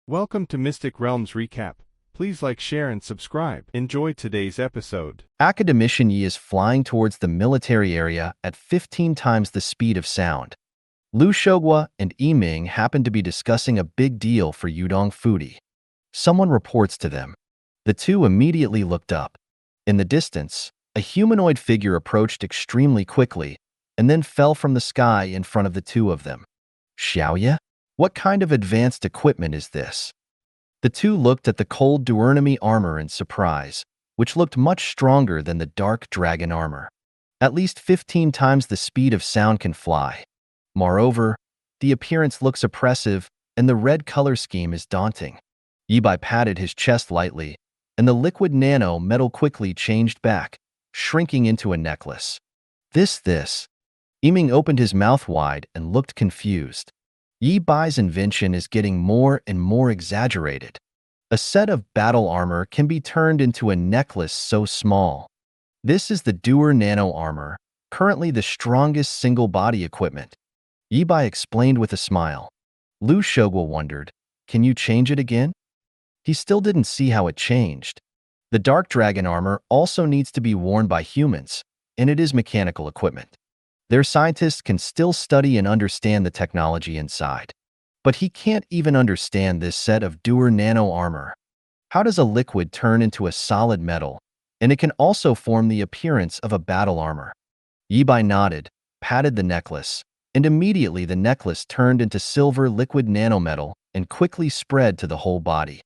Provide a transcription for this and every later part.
Welcome to Mystic Realms Recap. Please like, share, and subscribe. Enjoy today's episode. Academician Yi is flying towards the military area at 15 times the speed of sound. Lu Shogwa and Yiming happen to be discussing a big deal for Yudong Fudi. Someone reports to them. The two immediately looked up. In the distance, a humanoid figure approached extremely quickly and then fell from the sky in front of the two of them. Xiaoye? What kind of advanced equipment is this? The two looked at the cold duernemy armor in surprise, which looked much stronger than the dark dragon armor. At least 15 times the speed of sound can fly. Moreover, the appearance looks oppressive and the red color scheme is daunting. Yibai patted his chest lightly, and the liquid nano metal quickly changed back, shrinking into a necklace. This. Yiming opened his mouth wide and looked confused. Yibai's invention is getting more and more exaggerated. A set of battle armor can be turned into a necklace so small. This is the Duer Nano Armor, currently the strongest single-body equipment. Yibai explained with a smile. Lu Shogwa wondered, can you change it again? He still didn't see how it changed. The Dark Dragon armor also needs to be worn by humans, and it is mechanical equipment. Their scientists can still study and understand the technology inside. But he can't even understand this set of Duer Nano armor. How does a liquid turn into a solid metal, and it can also form the appearance of a battle armor? Yibai nodded, patted the necklace, and immediately the necklace turned into silver liquid nanometal and quickly spread to the whole body.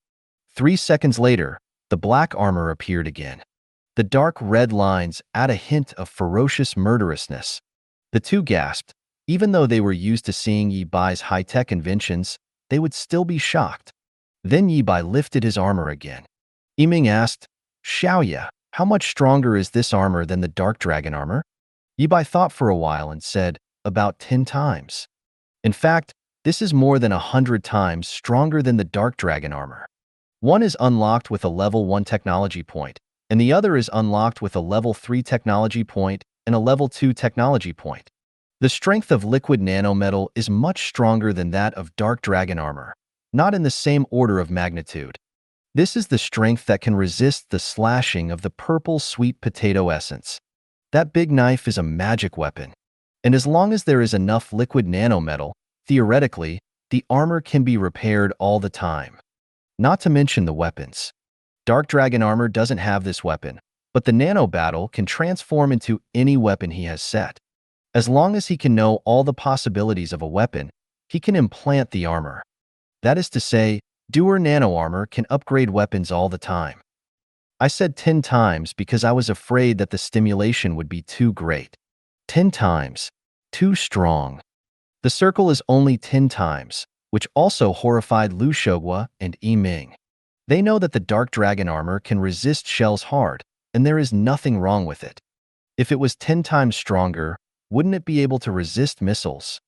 3 seconds later, the black armor appeared again. The dark red lines add a hint of ferocious murderousness. The two gasped. Even though they were used to seeing Yibai's high-tech inventions, they would still be shocked. Then Yibai lifted his armor again. Yiming asked, Xiaoye, how much stronger is this armor than the Dark Dragon armor? Yibai thought for a while and said, about 10 times. In fact, this is more than 100 times stronger than the Dark Dragon armor. One is unlocked with a level 1 technology point, and the other is unlocked with a level 3 technology point and a level 2 technology point. The strength of liquid nanometal is much stronger than that of Dark Dragon armor, not in the same order of magnitude. This is the strength that can resist the slashing of the purple sweet potato essence. That big knife is a magic weapon. And as long as there is enough liquid nanometal, theoretically, the armor can be repaired all the time. Not to mention the weapons. Dark Dragon armor doesn't have this weapon, but the nano battle can transform into any weapon he has set. As long as he can know all the possibilities of a weapon, he can implant the armor. That is to say, Duer Nano armor can upgrade weapons all the time. I said 10 times because I was afraid that the stimulation would be too great. 10 times. Too strong. The circle is only 10 times, which also horrified Lu Shogwa and Yiming. They know that the Dark Dragon armor can resist shells hard, and there is nothing wrong with it. If it was 10 times stronger, wouldn't it be able to resist missiles?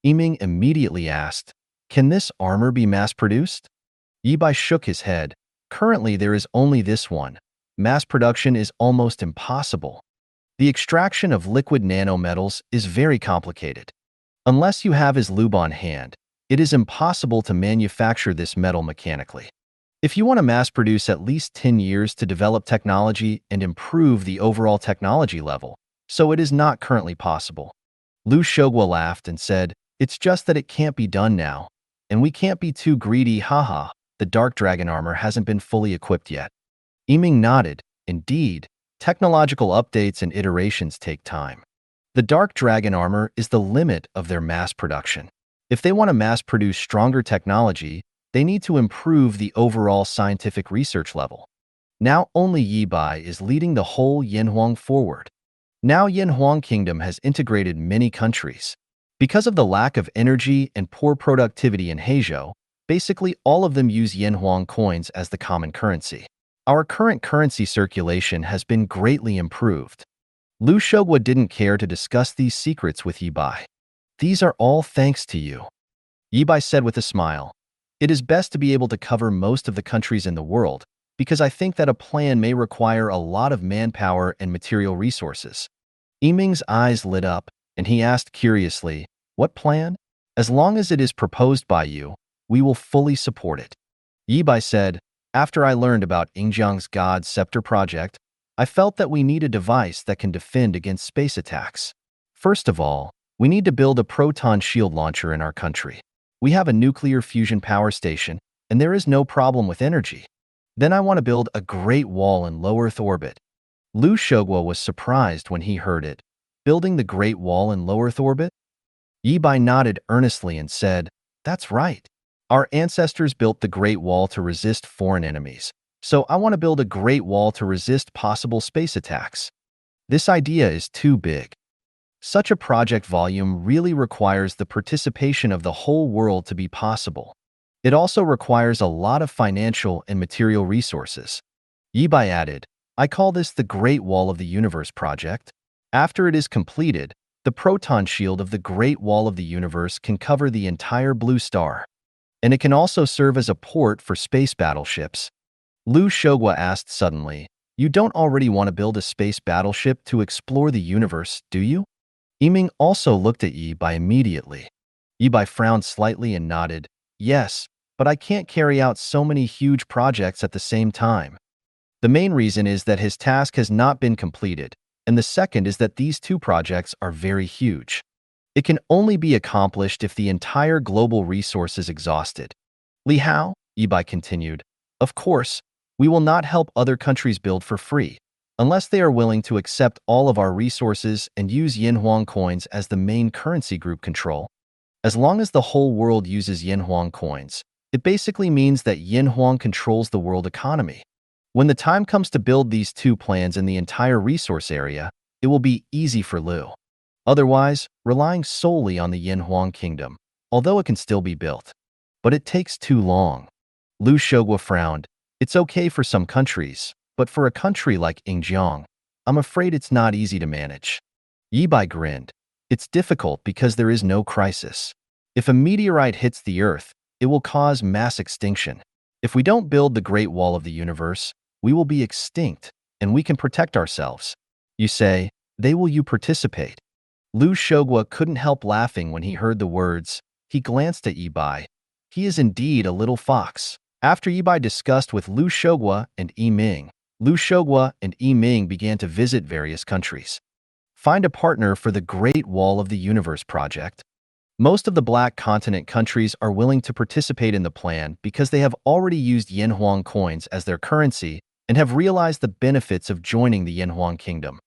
Yiming immediately asked, can this armor be mass-produced? Yibai shook his head. Currently, there is only this one. Mass production is almost impossible. The extraction of liquid nanometals is very complicated. Unless you have his Luban hand, it is impossible to manufacture this metal mechanically. If you want to mass-produce at least 10 years to develop technology and improve the overall technology level, so it is not currently possible. Lu Shogwa laughed and said, it's just that it can't be done now, and we can't be too greedy, haha, the Dark Dragon armor hasn't been fully equipped yet. Yiming nodded, indeed, technological updates and iterations take time. The Dark Dragon armor is the limit of their mass production. If they want to mass-produce stronger technology, they need to improve the overall scientific research level. Now only Yibai is leading the whole Yanhuang forward. Now Yanhuang Kingdom has integrated many countries. Because of the lack of energy and poor productivity in Heizhou, basically all of them use Yanhuang coins as the common currency. Our current currency circulation has been greatly improved. Lu Shogwa didn't care to discuss these secrets with Yibai. These are all thanks to you. Yibai said with a smile. It is best to be able to cover most of the countries in the world, because I think that a plan may require a lot of manpower and material resources. Yiming's eyes lit up, and he asked curiously, what plan? As long as it is proposed by you, we will fully support it. Yibai said, after I learned about Ying Jiang's God Scepter project, I felt that we need a device that can defend against space attacks. First of all, we need to build a proton shield launcher in our country. We have a nuclear fusion power station, and there is no problem with energy. Then I want to build a Great Wall in low Earth orbit. Lu Shogwa was surprised when he heard it. Building the Great Wall in low Earth orbit? Yibai nodded earnestly and said, that's right. Our ancestors built the Great Wall to resist foreign enemies, so I want to build a Great Wall to resist possible space attacks. This idea is too big. Such a project volume really requires the participation of the whole world to be possible. It also requires a lot of financial and material resources. Yibai added, I call this the Great Wall of the Universe project. After it is completed, the proton shield of the Great Wall of the Universe can cover the entire blue star. And it can also serve as a port for space battleships. Lu Shogwa asked suddenly, you don't already want to build a space battleship to explore the universe, do you? Yiming also looked at Yibai immediately. Yibai frowned slightly and nodded, yes, but I can't carry out so many huge projects at the same time. The main reason is that his task has not been completed, and the second is that these two projects are very huge. It can only be accomplished if the entire global resource is exhausted. Li Hao, Yibai continued, of course, we will not help other countries build for free, unless they are willing to accept all of our resources and use Yanhuang coins as the main currency group control. As long as the whole world uses Yanhuang coins, it basically means that Yanhuang controls the world economy. When the time comes to build these two plans in the entire resource area, it will be easy for Lu. Otherwise, relying solely on the Yanhuang kingdom, although it can still be built. But it takes too long. Lu Shogwa frowned. It's okay for some countries, but for a country like Ying Jiang, I'm afraid it's not easy to manage. Yibai grinned. It's difficult because there is no crisis. If a meteorite hits the Earth, it will cause mass extinction. If we don't build the Great Wall of the Universe, we will be extinct, and we can protect ourselves. You say, they will you participate? Lu Shogwa couldn't help laughing when he heard the words. He glanced at Yibai. He is indeed a little fox. After Yibai discussed with Lu Shogwa and Yiming, Lu Shogwa and Yiming began to visit various countries. Find a partner for the Great Wall of the Universe project. Most of the Black Continent countries are willing to participate in the plan because they have already used Yanhuang coins as their currency and have realized the benefits of joining the Yanhuang kingdom.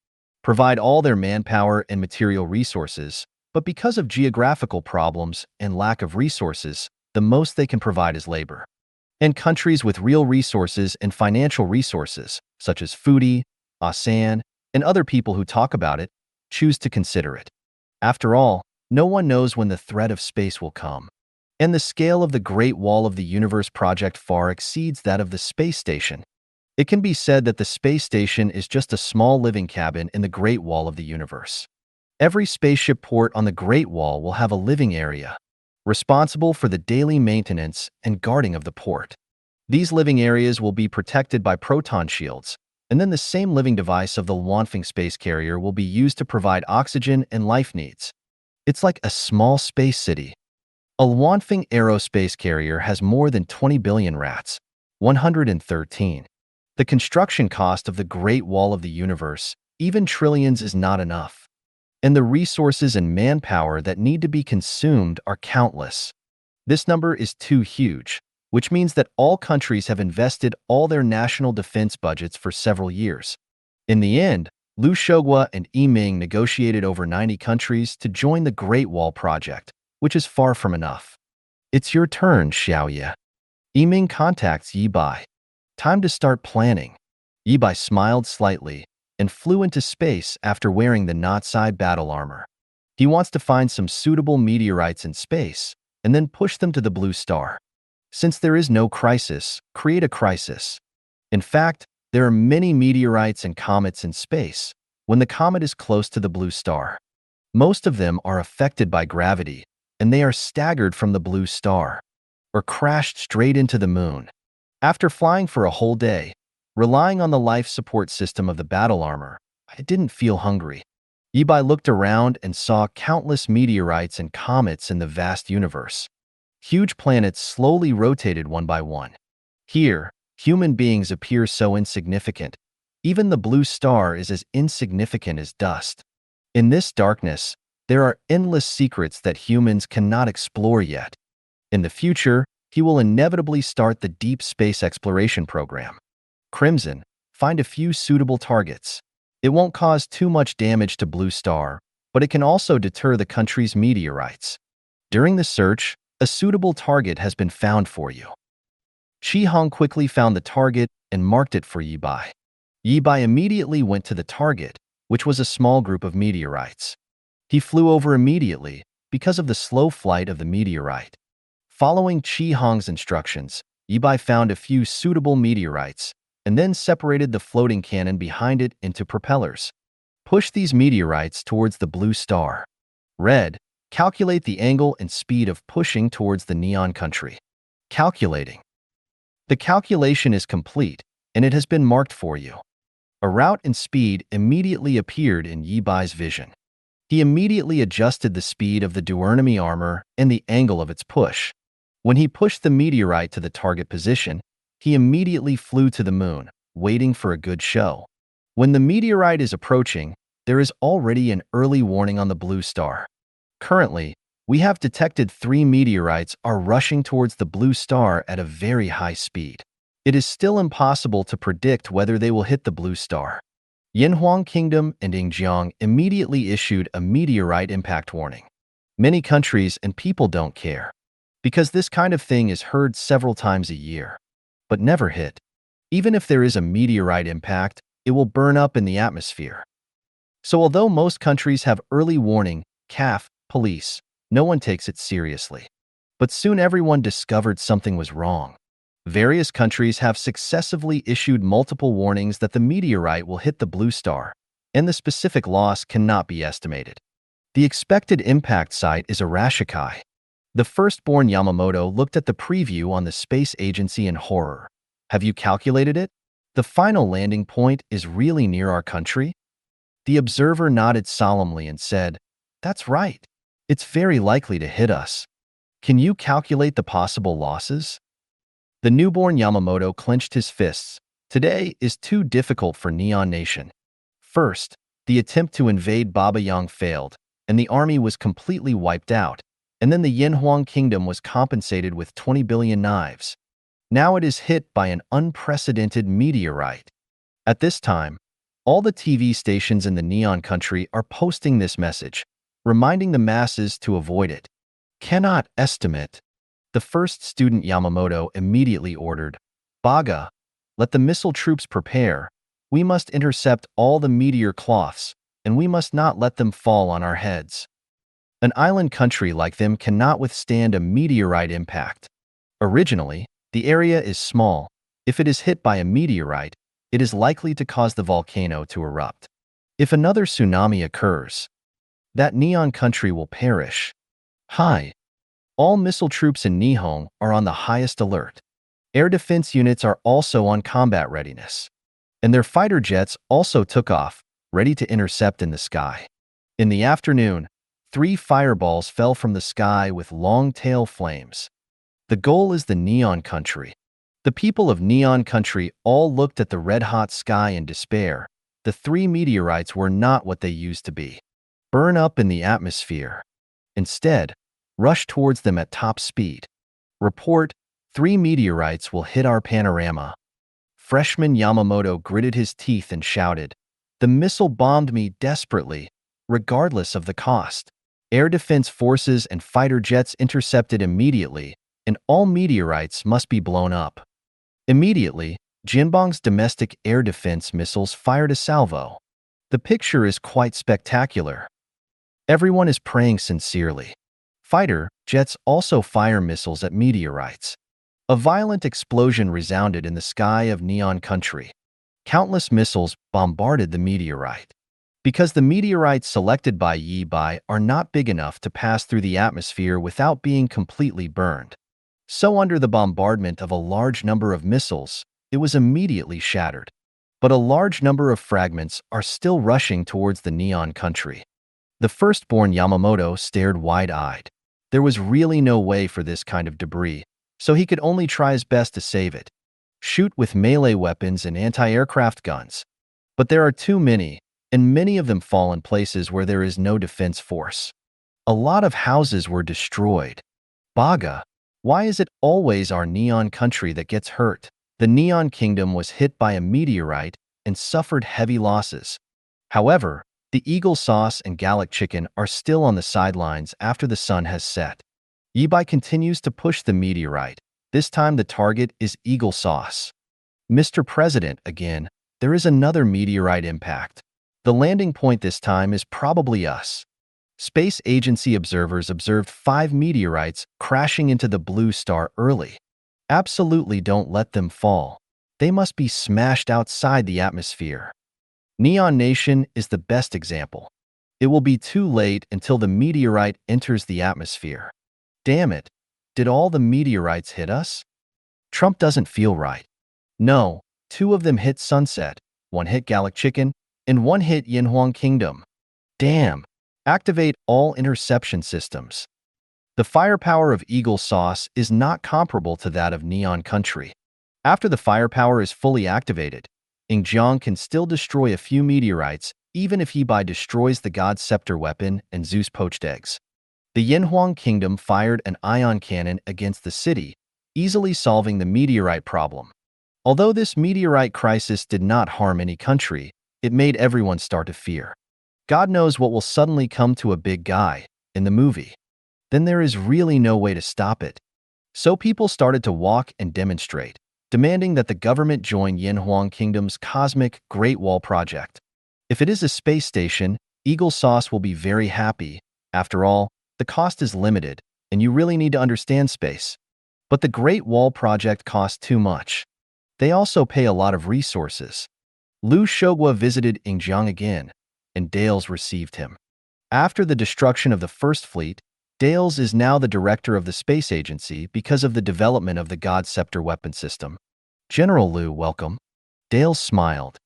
Provide all their manpower and material resources, but because of geographical problems and lack of resources, the most they can provide is labor. And countries with real resources and financial resources, such as Foodie, ASEAN, and other people who talk about it, choose to consider it. After all, no one knows when the threat of space will come. And the scale of the Great Wall of the Universe project far exceeds that of the space station. It can be said that the space station is just a small living cabin in the Great Wall of the Universe. Every spaceship port on the Great Wall will have a living area, responsible for the daily maintenance and guarding of the port. These living areas will be protected by proton shields, and then the same living device of the Luanfeng space carrier will be used to provide oxygen and life needs. It's like a small space city. A Luanfeng aerospace carrier has more than 20 billion rats, 113. The construction cost of the Great Wall of the Universe, even trillions, is not enough. And the resources and manpower that need to be consumed are countless. This number is too huge, which means that all countries have invested all their national defense budgets for several years. In the end, Lu Shogwa and Yiming negotiated over 90 countries to join the Great Wall project, which is far from enough. It's your turn, Xiaoye. Yiming contacts Yibai. Time to start planning. Yibai smiled slightly and flew into space after wearing the Natsai battle armor. He wants to find some suitable meteorites in space and then push them to the blue star. Since there is no crisis, create a crisis. In fact, there are many meteorites and comets in space when the comet is close to the blue star. Most of them are affected by gravity, and they are staggered from the blue star, or crashed straight into the moon. After flying for a whole day, relying on the life support system of the battle armor, I didn't feel hungry. Yibai looked around and saw countless meteorites and comets in the vast universe. Huge planets slowly rotated one by one. Here, human beings appear so insignificant. Even the blue star is as insignificant as dust. In this darkness, there are endless secrets that humans cannot explore yet. In the future, he will inevitably start the deep space exploration program. Crimson, find a few suitable targets. It won't cause too much damage to Blue Star, but it can also deter the country's meteorites. During the search, a suitable target has been found for you. Chi Hong quickly found the target and marked it for Yi Bai. Yi Bai immediately went to the target, which was a small group of meteorites. He flew over immediately because of the slow flight of the meteorite. Following Chi Hong's instructions, Yi Bai found a few suitable meteorites and then separated the floating cannon behind it into propellers. Push these meteorites towards the blue star. Red, calculate the angle and speed of pushing towards the neon country. Calculating. The calculation is complete, and it has been marked for you. A route and speed immediately appeared in Yi Bai's vision. He immediately adjusted the speed of the duernemy armor and the angle of its push. When he pushed the meteorite to the target position, he immediately flew to the moon, waiting for a good show. When the meteorite is approaching, there is already an early warning on the blue star. Currently, we have detected 3 meteorites are rushing towards the blue star at a very high speed. It is still impossible to predict whether they will hit the blue star. Yanhuang Kingdom and Ying Jiang immediately issued a meteorite impact warning. Many countries and people don't care, because this kind of thing is heard several times a year, but never hit. Even if there is a meteorite impact, it will burn up in the atmosphere. So although most countries have early warning, CAF, police, no one takes it seriously. But soon everyone discovered something was wrong. Various countries have successively issued multiple warnings that the meteorite will hit the blue star, and the specific loss cannot be estimated. The expected impact site is Arashikoi. The firstborn Yamamoto looked at the preview on the space agency in horror. Have you calculated it? The final landing point is really near our country? The observer nodded solemnly and said, "That's right. It's very likely to hit us. Can you calculate the possible losses?" The newborn Yamamoto clenched his fists. Today is too difficult for Neon Nation. First, the attempt to invade Baba Yang failed, and the army was completely wiped out, and then the Yanhuang Kingdom was compensated with 20 billion knives. Now it is hit by an unprecedented meteorite. At this time, all the TV stations in the Neon country are posting this message, reminding the masses to avoid it. Cannot estimate. The first student Yamamoto immediately ordered, "Baga, let the missile troops prepare. We must intercept all the meteor cloths, and we must not let them fall on our heads." An island country like them cannot withstand a meteorite impact. Originally, the area is small. If it is hit by a meteorite, it is likely to cause the volcano to erupt. If another tsunami occurs, that Neon country will perish. Hi. All missile troops in Nihon are on the highest alert. Air defense units are also on combat readiness. And their fighter jets also took off, ready to intercept in the sky. In the afternoon, 3 fireballs fell from the sky with long tail flames. The goal is the Neon country. The people of Neon country all looked at the red-hot sky in despair. The 3 meteorites were not what they used to be. Burn up in the atmosphere. Instead, rush towards them at top speed. Report, 3 meteorites will hit our panorama. Freshman Yamamoto gritted his teeth and shouted, "The missile bombed me desperately, regardless of the cost." Air defense forces and fighter jets intercepted immediately, and all meteorites must be blown up. Immediately, Jinbong's domestic air defense missiles fired a salvo. The picture is quite spectacular. Everyone is praying sincerely. Fighter jets also fire missiles at meteorites. A violent explosion resounded in the sky of Neon country. Countless missiles bombarded the meteorite. Because the meteorites selected by Yi Bai are not big enough to pass through the atmosphere without being completely burned. So under the bombardment of a large number of missiles, it was immediately shattered. But a large number of fragments are still rushing towards the Neon country. The firstborn Yamamoto stared wide-eyed. There was really no way for this kind of debris, so he could only try his best to save it. shoot with melee weapons and anti-aircraft guns. But there are too many, and many of them fall in places where there is no defense force. A lot of houses were destroyed. Baga, why is it always our neon country that gets hurt? The Neon Kingdom was hit by a meteorite and suffered heavy losses. However, the Eagle Sauce and Gallic Chicken are still on the sidelines after the sun has set. Yibai continues to push the meteorite. This time the target is Eagle Sauce. Mr. President, again, there is another meteorite impact. The landing point this time is probably us. Space Agency observers observed 5 meteorites crashing into the blue star early. Absolutely don't let them fall. They must be smashed outside the atmosphere. Neon Nation is the best example. It will be too late until the meteorite enters the atmosphere. Damn it, did all the meteorites hit us? Trump doesn't feel right. No, 2 of them hit Sunset, 1 hit Gallic Chicken, and 1 hit Yinhuang Kingdom. Damn. Activate all interception systems. The firepower of Eagle Sauce is not comparable to that of Neon Country. After the firepower is fully activated, Ying Jiang can still destroy a few meteorites even if Yibai destroys the God Scepter weapon and Zeus poached eggs. The Yinhuang Kingdom fired an ion cannon against the city, easily solving the meteorite problem. Although this meteorite crisis did not harm any country, it made everyone start to fear. God knows what will suddenly come to a big guy in the movie. Then there is really no way to stop it. So people started to walk and demonstrate, demanding that the government join Yinhuang Kingdom's cosmic Great Wall project. If it is a space station, Eagle Sauce will be very happy. After all, the cost is limited, and you really need to understand space. But the Great Wall project costs too much. They also pay a lot of resources. Lu Shogwa visited Ying Jiang again, and Dales received him. After the destruction of the First Fleet, Dales is now the director of the Space Agency because of the development of the God Scepter weapon system. General Lu, welcome. Dales smiled.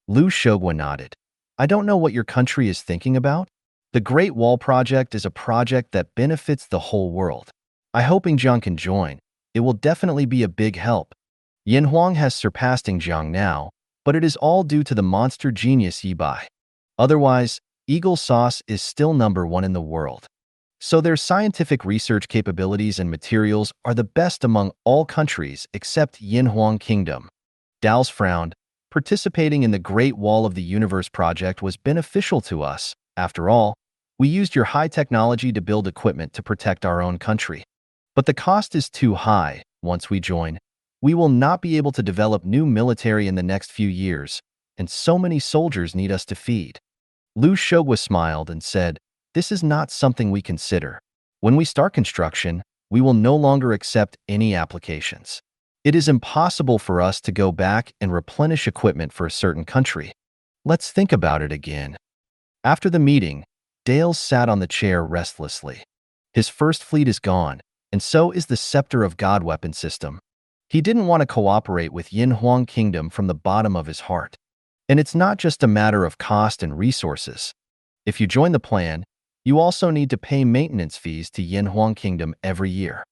Lu Shogwa nodded. I don't know what your country is thinking about. The Great Wall Project is a project that benefits the whole world. I hope Ying Jiang can join. It will definitely be a big help. Yinhuang has surpassed Ying Jiang now, but it is all due to the monster genius Yibai. Otherwise, Eagle Sauce is still #1 in the world. So their scientific research capabilities and materials are the best among all countries except Yinhuang Kingdom. Dals frowned. Participating in the Great Wall of the Universe project was beneficial to us. After all, we used your high technology to build equipment to protect our own country. But the cost is too high. Once we join, we will not be able to develop new military in the next few years, and so many soldiers need us to feed. Lu Shogwa smiled and said, this is not something we consider. When we start construction, we will no longer accept any applications. It is impossible for us to go back and replenish equipment for a certain country. Let's think about it again. After the meeting, Dales sat on the chair restlessly. His First Fleet is gone, and so is the Scepter of God weapon system. He didn't want to cooperate with Yinhuang Kingdom from the bottom of his heart. And it's not just a matter of cost and resources. If you join the plan, you also need to pay maintenance fees to Yinhuang Kingdom every year.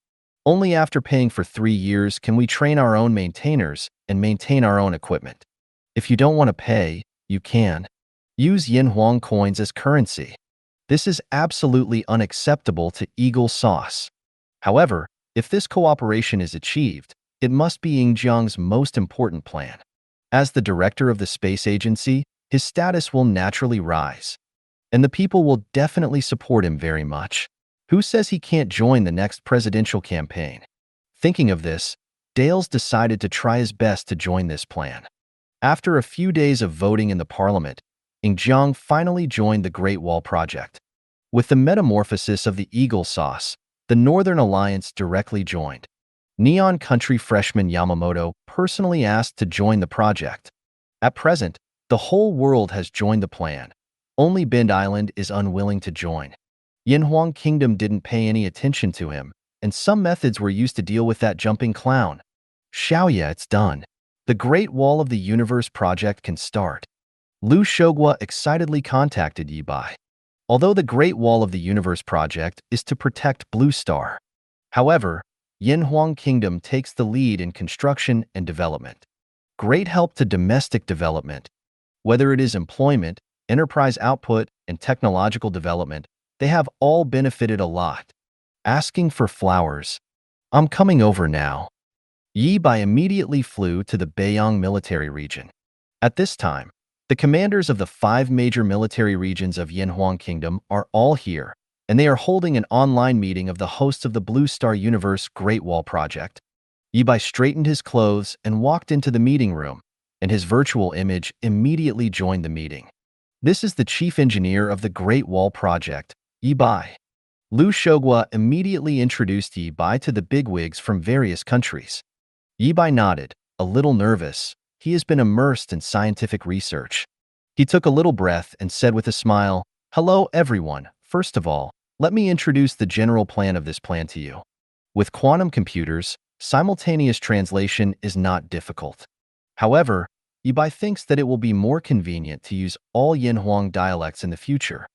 Only after paying for 3 years can we train our own maintainers and maintain our own equipment. If you don't want to pay, you can. Use Yinhuang coins as currency. This is absolutely unacceptable to Eagle Sauce. However, if this cooperation is achieved, it must be Ying Jiang's most important plan. As the director of the space agency, his status will naturally rise. And the people will definitely support him very much. Who says he can't join the next presidential campaign? Thinking of this, Dales decided to try his best to join this plan. After a few days of voting in the parliament, Ying Jiang finally joined the Great Wall Project. With the metamorphosis of the Eagle Sauce, the Northern Alliance directly joined. Neon Country freshman Yamamoto personally asked to join the project. At present, the whole world has joined the plan. Only Bend Island is unwilling to join. Yinhuang Kingdom didn't pay any attention to him, and some methods were used to deal with that jumping clown. Xiaoya, it's done. The Great Wall of the Universe project can start. Lu Shogwa excitedly contacted Yibai. Although the Great Wall of the Universe project is to protect Blue Star. However, Yanhuang Kingdom takes the lead in construction and development. Great help to domestic development. Whether it is employment, enterprise output, and technological development, they have all benefited a lot. Asking for flowers. I'm coming over now. Yi Bai immediately flew to the Beiyang military region. At this time, the commanders of the 5 major military regions of Yanhuang Kingdom are all here, and they are holding an online meeting of the hosts of the Blue Star Universe Great Wall Project. Yi Bai straightened his clothes and walked into the meeting room, and his virtual image immediately joined the meeting. This is the chief engineer of the Great Wall Project, Yi Bai. Lu Shogua immediately introduced Yi Bai to the bigwigs from various countries. Yi Bai nodded, a little nervous. He has been immersed in scientific research. He took a little breath and said with a smile, "Hello, everyone. First of all, let me introduce the general plan of this plan to you. With quantum computers, simultaneous translation is not difficult. However, Yi Bai thinks that it will be more convenient to use all Yanhuang dialects in the future.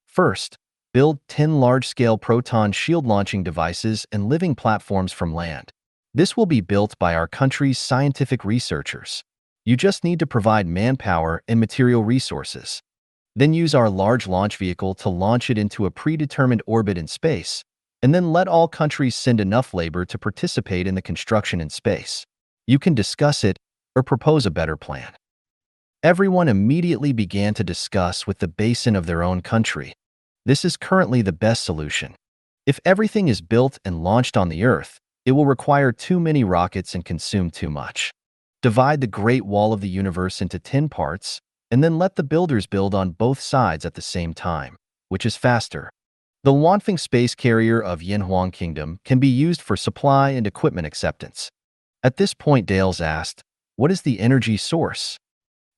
First, build 10 large-scale proton shield launching devices and living platforms from land. This will be built by our country's scientific researchers. You just need to provide manpower and material resources. Then use our large launch vehicle to launch it into a predetermined orbit in space, and then let all countries send enough labor to participate in the construction in space. You can discuss it or propose a better plan." Everyone immediately began to discuss with the basin of their own country. This is currently the best solution. If everything is built and launched on the Earth, it will require too many rockets and consume too much. Divide the Great Wall of the Universe into 10 parts, and then let the builders build on both sides at the same time, which is faster. The Wanfeng space carrier of Yanhuang Kingdom can be used for supply and equipment acceptance. At this point, Dales asked, "What is the energy source?"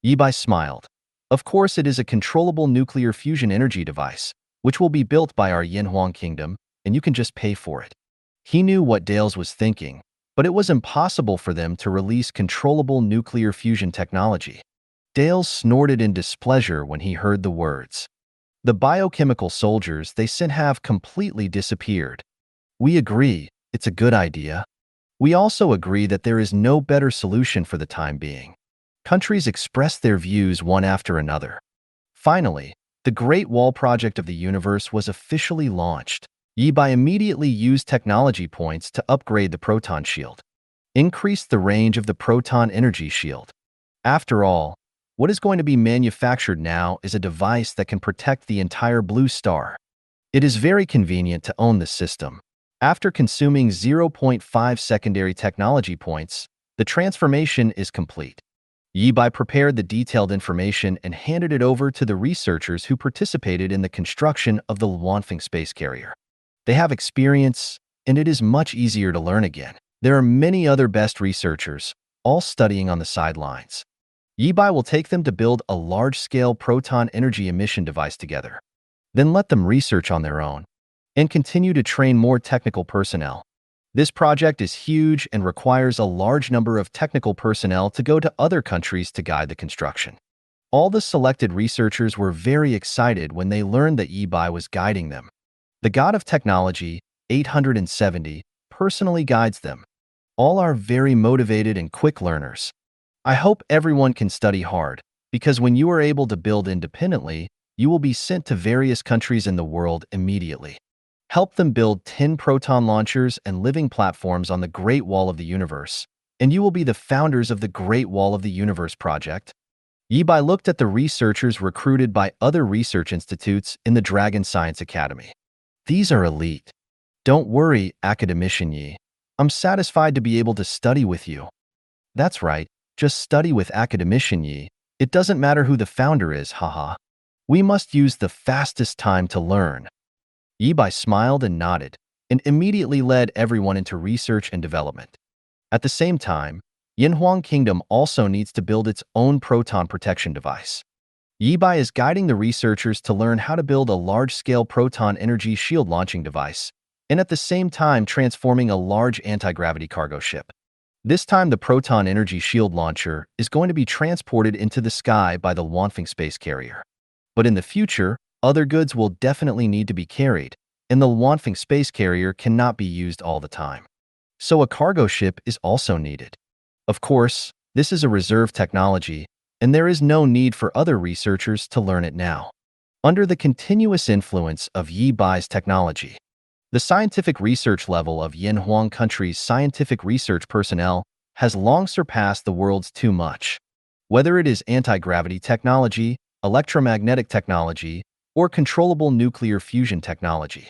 Yi Bai smiled. "Of course, it is a controllable nuclear fusion energy device, which will be built by our Yanhuang Kingdom, and you can just pay for it." He knew what Dales was thinking, but it was impossible for them to release controllable nuclear fusion technology. Dales snorted in displeasure when he heard the words. The biochemical soldiers they sent have completely disappeared. "We agree, it's a good idea. We also agree that there is no better solution for the time being." Countries expressed their views one after another. Finally, the Great Wall Project of the Universe was officially launched. Yi Bai immediately used technology points to upgrade the proton shield. Increase the range of the proton energy shield. After all, what is going to be manufactured now is a device that can protect the entire blue star. It is very convenient to own the system. After consuming 0.5 secondary technology points, the transformation is complete. Yi Bai prepared the detailed information and handed it over to the researchers who participated in the construction of the Wanfeng space carrier. They have experience, and it is much easier to learn again. There are many other best researchers, all studying on the sidelines. Yi Bai will take them to build a large-scale proton energy emission device together. Then let them research on their own, and continue to train more technical personnel. This project is huge and requires a large number of technical personnel to go to other countries to guide the construction. All the selected researchers were very excited when they learned that Yi Bai was guiding them. The god of technology, 870, personally guides them. All are very motivated and quick learners. I hope everyone can study hard, because when you are able to build independently, you will be sent to various countries in the world immediately. Help them build 10 proton launchers and living platforms on the Great Wall of the Universe, and you will be the founders of the Great Wall of the Universe project. Yi Bai looked at the researchers recruited by other research institutes in the Dragon Science Academy. These are elite. Don't worry, Academician Yi. I'm satisfied to be able to study with you. That's right, just study with Academician Yi. It doesn't matter who the founder is, haha. We must use the fastest time to learn. Yi Bai smiled and nodded, and immediately led everyone into research and development. At the same time, Yanhuang Kingdom also needs to build its own proton protection device. Yi Bai is guiding the researchers to learn how to build a large-scale proton energy shield launching device, and at the same time transforming a large anti-gravity cargo ship. This time the proton energy shield launcher is going to be transported into the sky by the Wanfeng space carrier. But in the future, other goods will definitely need to be carried, and the Wanfeng space carrier cannot be used all the time. so a cargo ship is also needed. Of course, this is a reserve technology, and there is no need for other researchers to learn it now. Under the continuous influence of Yi Bai's technology, the scientific research level of Yanhuang country's scientific research personnel has long surpassed the world's too much. Whether it is anti-gravity technology, electromagnetic technology, or controllable nuclear fusion technology.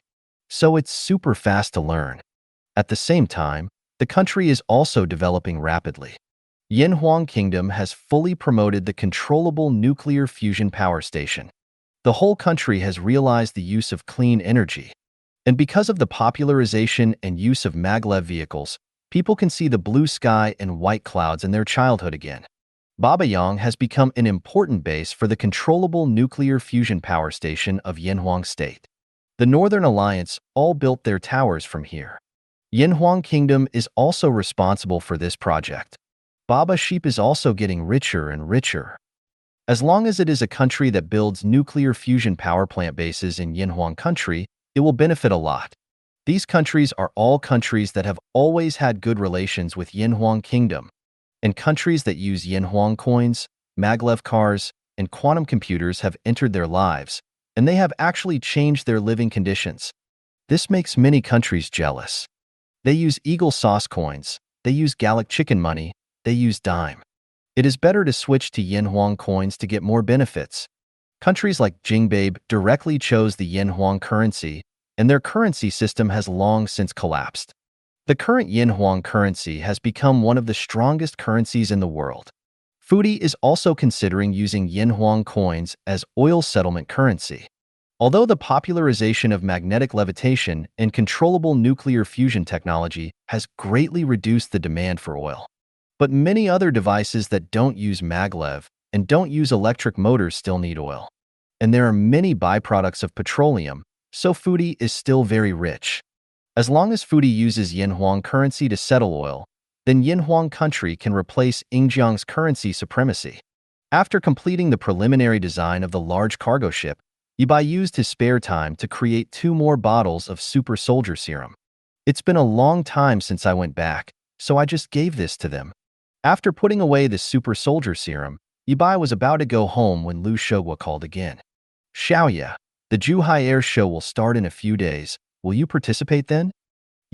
So it's super fast to learn. At the same time, the country is also developing rapidly. Yanhuang Kingdom has fully promoted the controllable nuclear fusion power station. The whole country has realized the use of clean energy. And because of the popularization and use of maglev vehicles, people can see the blue sky and white clouds in their childhood again. Babayang has become an important base for the controllable nuclear fusion power station of Yanhuang State. The Northern Alliance all built their towers from here. Yanhuang Kingdom is also responsible for this project. Baba Sheep is also getting richer and richer. As long as it is a country that builds nuclear fusion power plant bases in Yanhuang country, it will benefit a lot. These countries are all countries that have always had good relations with Yanhuang Kingdom, and countries that use Yanhuang coins, maglev cars, and quantum computers have entered their lives, and they have actually changed their living conditions. This makes many countries jealous. They use Eagle Sauce coins, they use Gallic chicken money, they use dime. It is better to switch to Yanhuang coins to get more benefits. Countries like Jingbabe directly chose the Yanhuang currency, and their currency system has long since collapsed. The current Yanhuang currency has become one of the strongest currencies in the world. Foodie is also considering using Yanhuang coins as oil settlement currency. Although the popularization of magnetic levitation and controllable nuclear fusion technology has greatly reduced the demand for oil, but many other devices that don't use maglev and don't use electric motors still need oil. And there are many byproducts of petroleum, so Foodie is still very rich. As long as Foodie uses Yanhuang currency to settle oil, then Yanhuang country can replace Ying Jiang's currency supremacy. After completing the preliminary design of the large cargo ship, Yibai used his spare time to create 2 more bottles of super soldier serum. It's been a long time since I went back, so I just gave this to them. After putting away the super soldier serum, Yibai was about to go home when Lu Shogwa called again. Xiaoya, the Zhuhai Air Show will start in a few days. Will you participate then?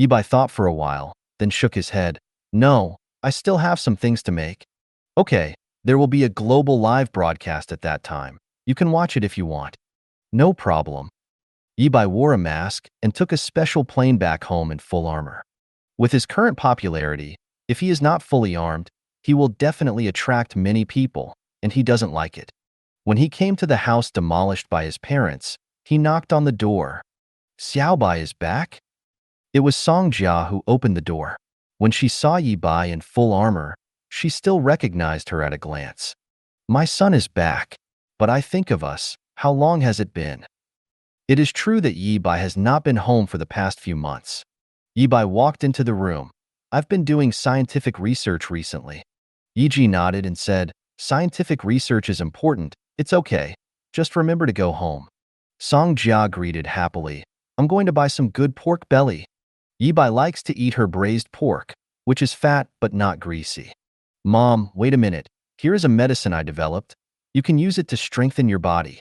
Yibai thought for a while, then shook his head. No, I still have some things to make. Okay, there will be a global live broadcast at that time. You can watch it if you want. No problem. Yibai wore a mask and took a special plane back home in full armor. With his current popularity, if he is not fully armed, he will definitely attract many people, and he doesn't like it. When he came to the house demolished by his parents, he knocked on the door. Xiaobai is back? It was Song Jia who opened the door. When she saw Yibai in full armor, she still recognized her at a glance. My son is back, but I think of us, how long has it been? It is true that Yibai has not been home for the past few months. Yibai walked into the room. I've been doing scientific research recently. Yiji nodded and said, scientific research is important, it's okay, just remember to go home. Song Jia greeted happily, I'm going to buy some good pork belly. Yibai likes to eat her braised pork, which is fat but not greasy. Mom, wait a minute, here is a medicine I developed. You can use it to strengthen your body.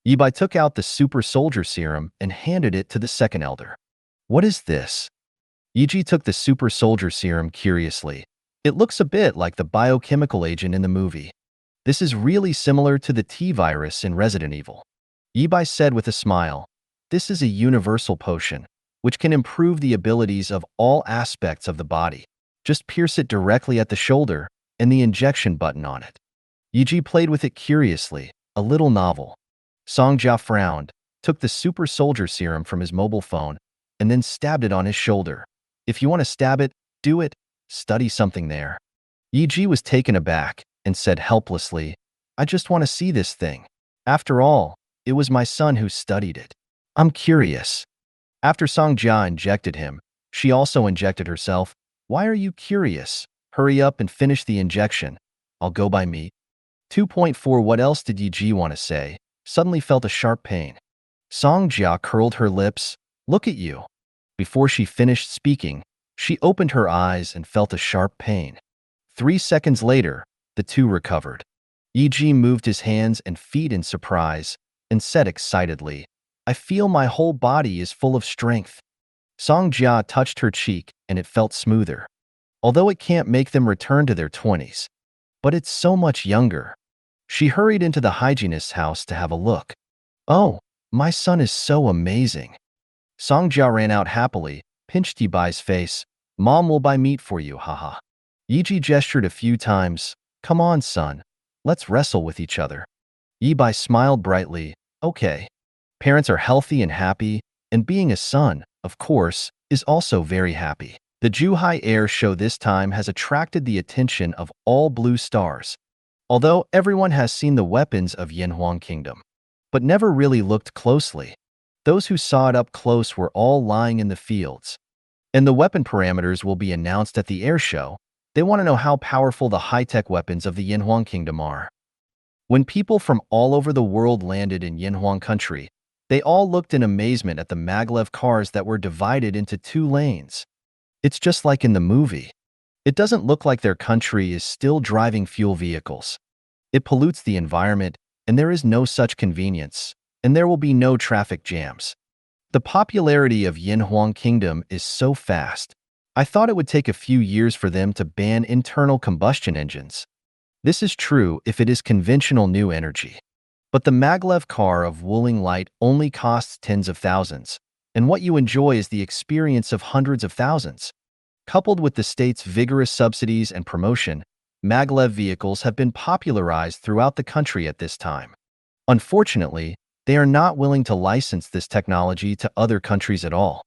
Yibai took out the super soldier serum and handed it to the second elder. What is this? Yiji took the super soldier serum curiously. It looks a bit like the biochemical agent in the movie. This is really similar to the T-virus in Resident Evil. Yibai said with a smile, this is a universal potion, which can improve the abilities of all aspects of the body. Just pierce it directly at the shoulder and the injection button on it. Yiji played with it curiously, a little novel. Song Jia frowned, took the super soldier serum from his mobile phone, and then stabbed it on his shoulder. If you want to stab it, do it. Study something there. Yiji was taken aback and said helplessly, I just want to see this thing. After all, it was my son who studied it. I'm curious. After Song Jia injected him, she also injected herself. Why are you curious? Hurry up and finish the injection. I'll go buy meat. 2.4 What else did Yiji want to say? Suddenly felt a sharp pain. Song Jia curled her lips. Look at you. Before she finished speaking, She opened her eyes and felt a sharp pain. 3 seconds later, the two recovered. Yi moved his hands and feet in surprise and said excitedly, "I feel my whole body is full of strength." Song Jia touched her cheek and it felt smoother. Although it can't make them return to their 20s. But it's so much younger. She hurried into the hygienist's house to have a look. "Oh, my son is so amazing." Song Jia ran out happily, pinched Yi-bai's face. "Mom will buy meat for you, haha." Yi gestured a few times. "Come on, son. Let's wrestle with each other." Yi-bai smiled brightly. "Okay." Parents are healthy and happy, and being a son, of course, is also very happy. The Zhuhai Air Show this time has attracted the attention of all blue stars. Although everyone has seen the weapons of Yanhuang Kingdom, but never really looked closely. Those who saw it up close were all lying in the fields. And the weapon parameters will be announced at the air show. They want to know how powerful the high-tech weapons of the Yanhuang Kingdom are. When people from all over the world landed in Yanhuang country, they all looked in amazement at the maglev cars that were divided into 2 lanes. It's just like in the movie. It doesn't look like their country is still driving fuel vehicles. It pollutes the environment, and there is no such convenience, and there will be no traffic jams. The popularity of Yanhuang Kingdom is so fast. I thought it would take a few years for them to ban internal combustion engines. This is true if it is conventional new energy. But the maglev car of Wuling Light only costs tens of thousands, and what you enjoy is the experience of hundreds of thousands. Coupled with the state's vigorous subsidies and promotion, maglev vehicles have been popularized throughout the country at this time. Unfortunately, they are not willing to license this technology to other countries at all.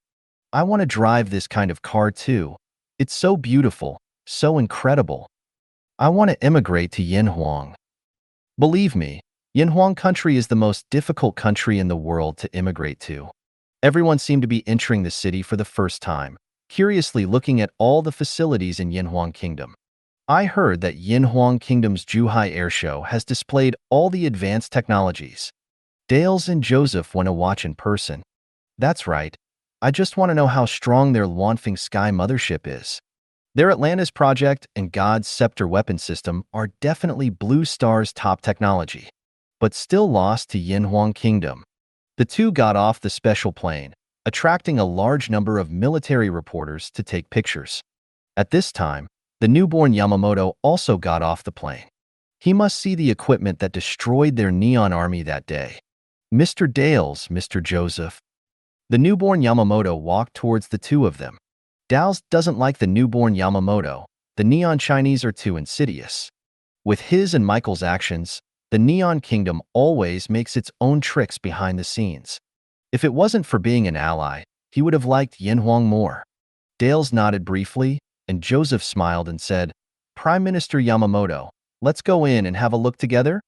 I want to drive this kind of car too. It's so beautiful, so incredible. I want to immigrate to Yanhuang. Believe me, Yanhuang country is the most difficult country in the world to immigrate to. Everyone seemed to be entering the city for the first time, curiously looking at all the facilities in Yanhuang Kingdom. I heard that Yanhuang Kingdom's Zhuhai Air Show has displayed all the advanced technologies. Dales and Joseph want to watch in person. That's right. I just want to know how strong their Luanfeng Sky mothership is. Their Atlantis project and God's Scepter weapon system are definitely Blue Star's top technology, but still lost to Yanhuang Kingdom. The two got off the special plane, attracting a large number of military reporters to take pictures. At this time, the newborn Yamamoto also got off the plane. He must see the equipment that destroyed their neon army that day. "Mr. Dales, Mr. Joseph." The newborn Yamamoto walked towards the two of them. Dales doesn't like the newborn Yamamoto. The neon Chinese are too insidious. With his and Michael's actions, the Neon Kingdom always makes its own tricks behind the scenes. If it wasn't for being an ally, he would have liked Yanhuang more. Dales nodded briefly, and Joseph smiled and said, "Prime Minister Yamamoto, let's go in and have a look together?"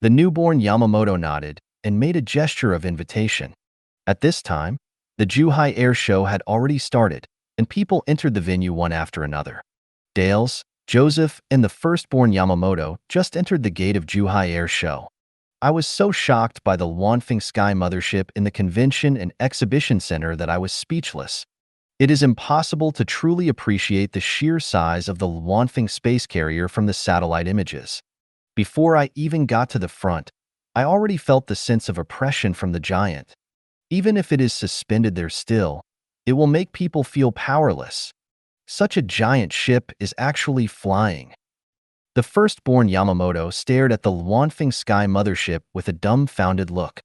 The newborn Yamamoto nodded and made a gesture of invitation. At this time, the Zhuhai Air Show had already started, and people entered the venue one after another. Dales, Joseph, and the firstborn Yamamoto just entered the gate of Zhuhai Air Show. I was so shocked by the Luanfeng Sky mothership in the convention and exhibition center that I was speechless. It is impossible to truly appreciate the sheer size of the Luanfeng space carrier from the satellite images. Before I even got to the front, I already felt the sense of oppression from the giant. Even if it is suspended there still, it will make people feel powerless. Such a giant ship is actually flying. The firstborn Yamamoto stared at the Luanfeng Sky mothership with a dumbfounded look.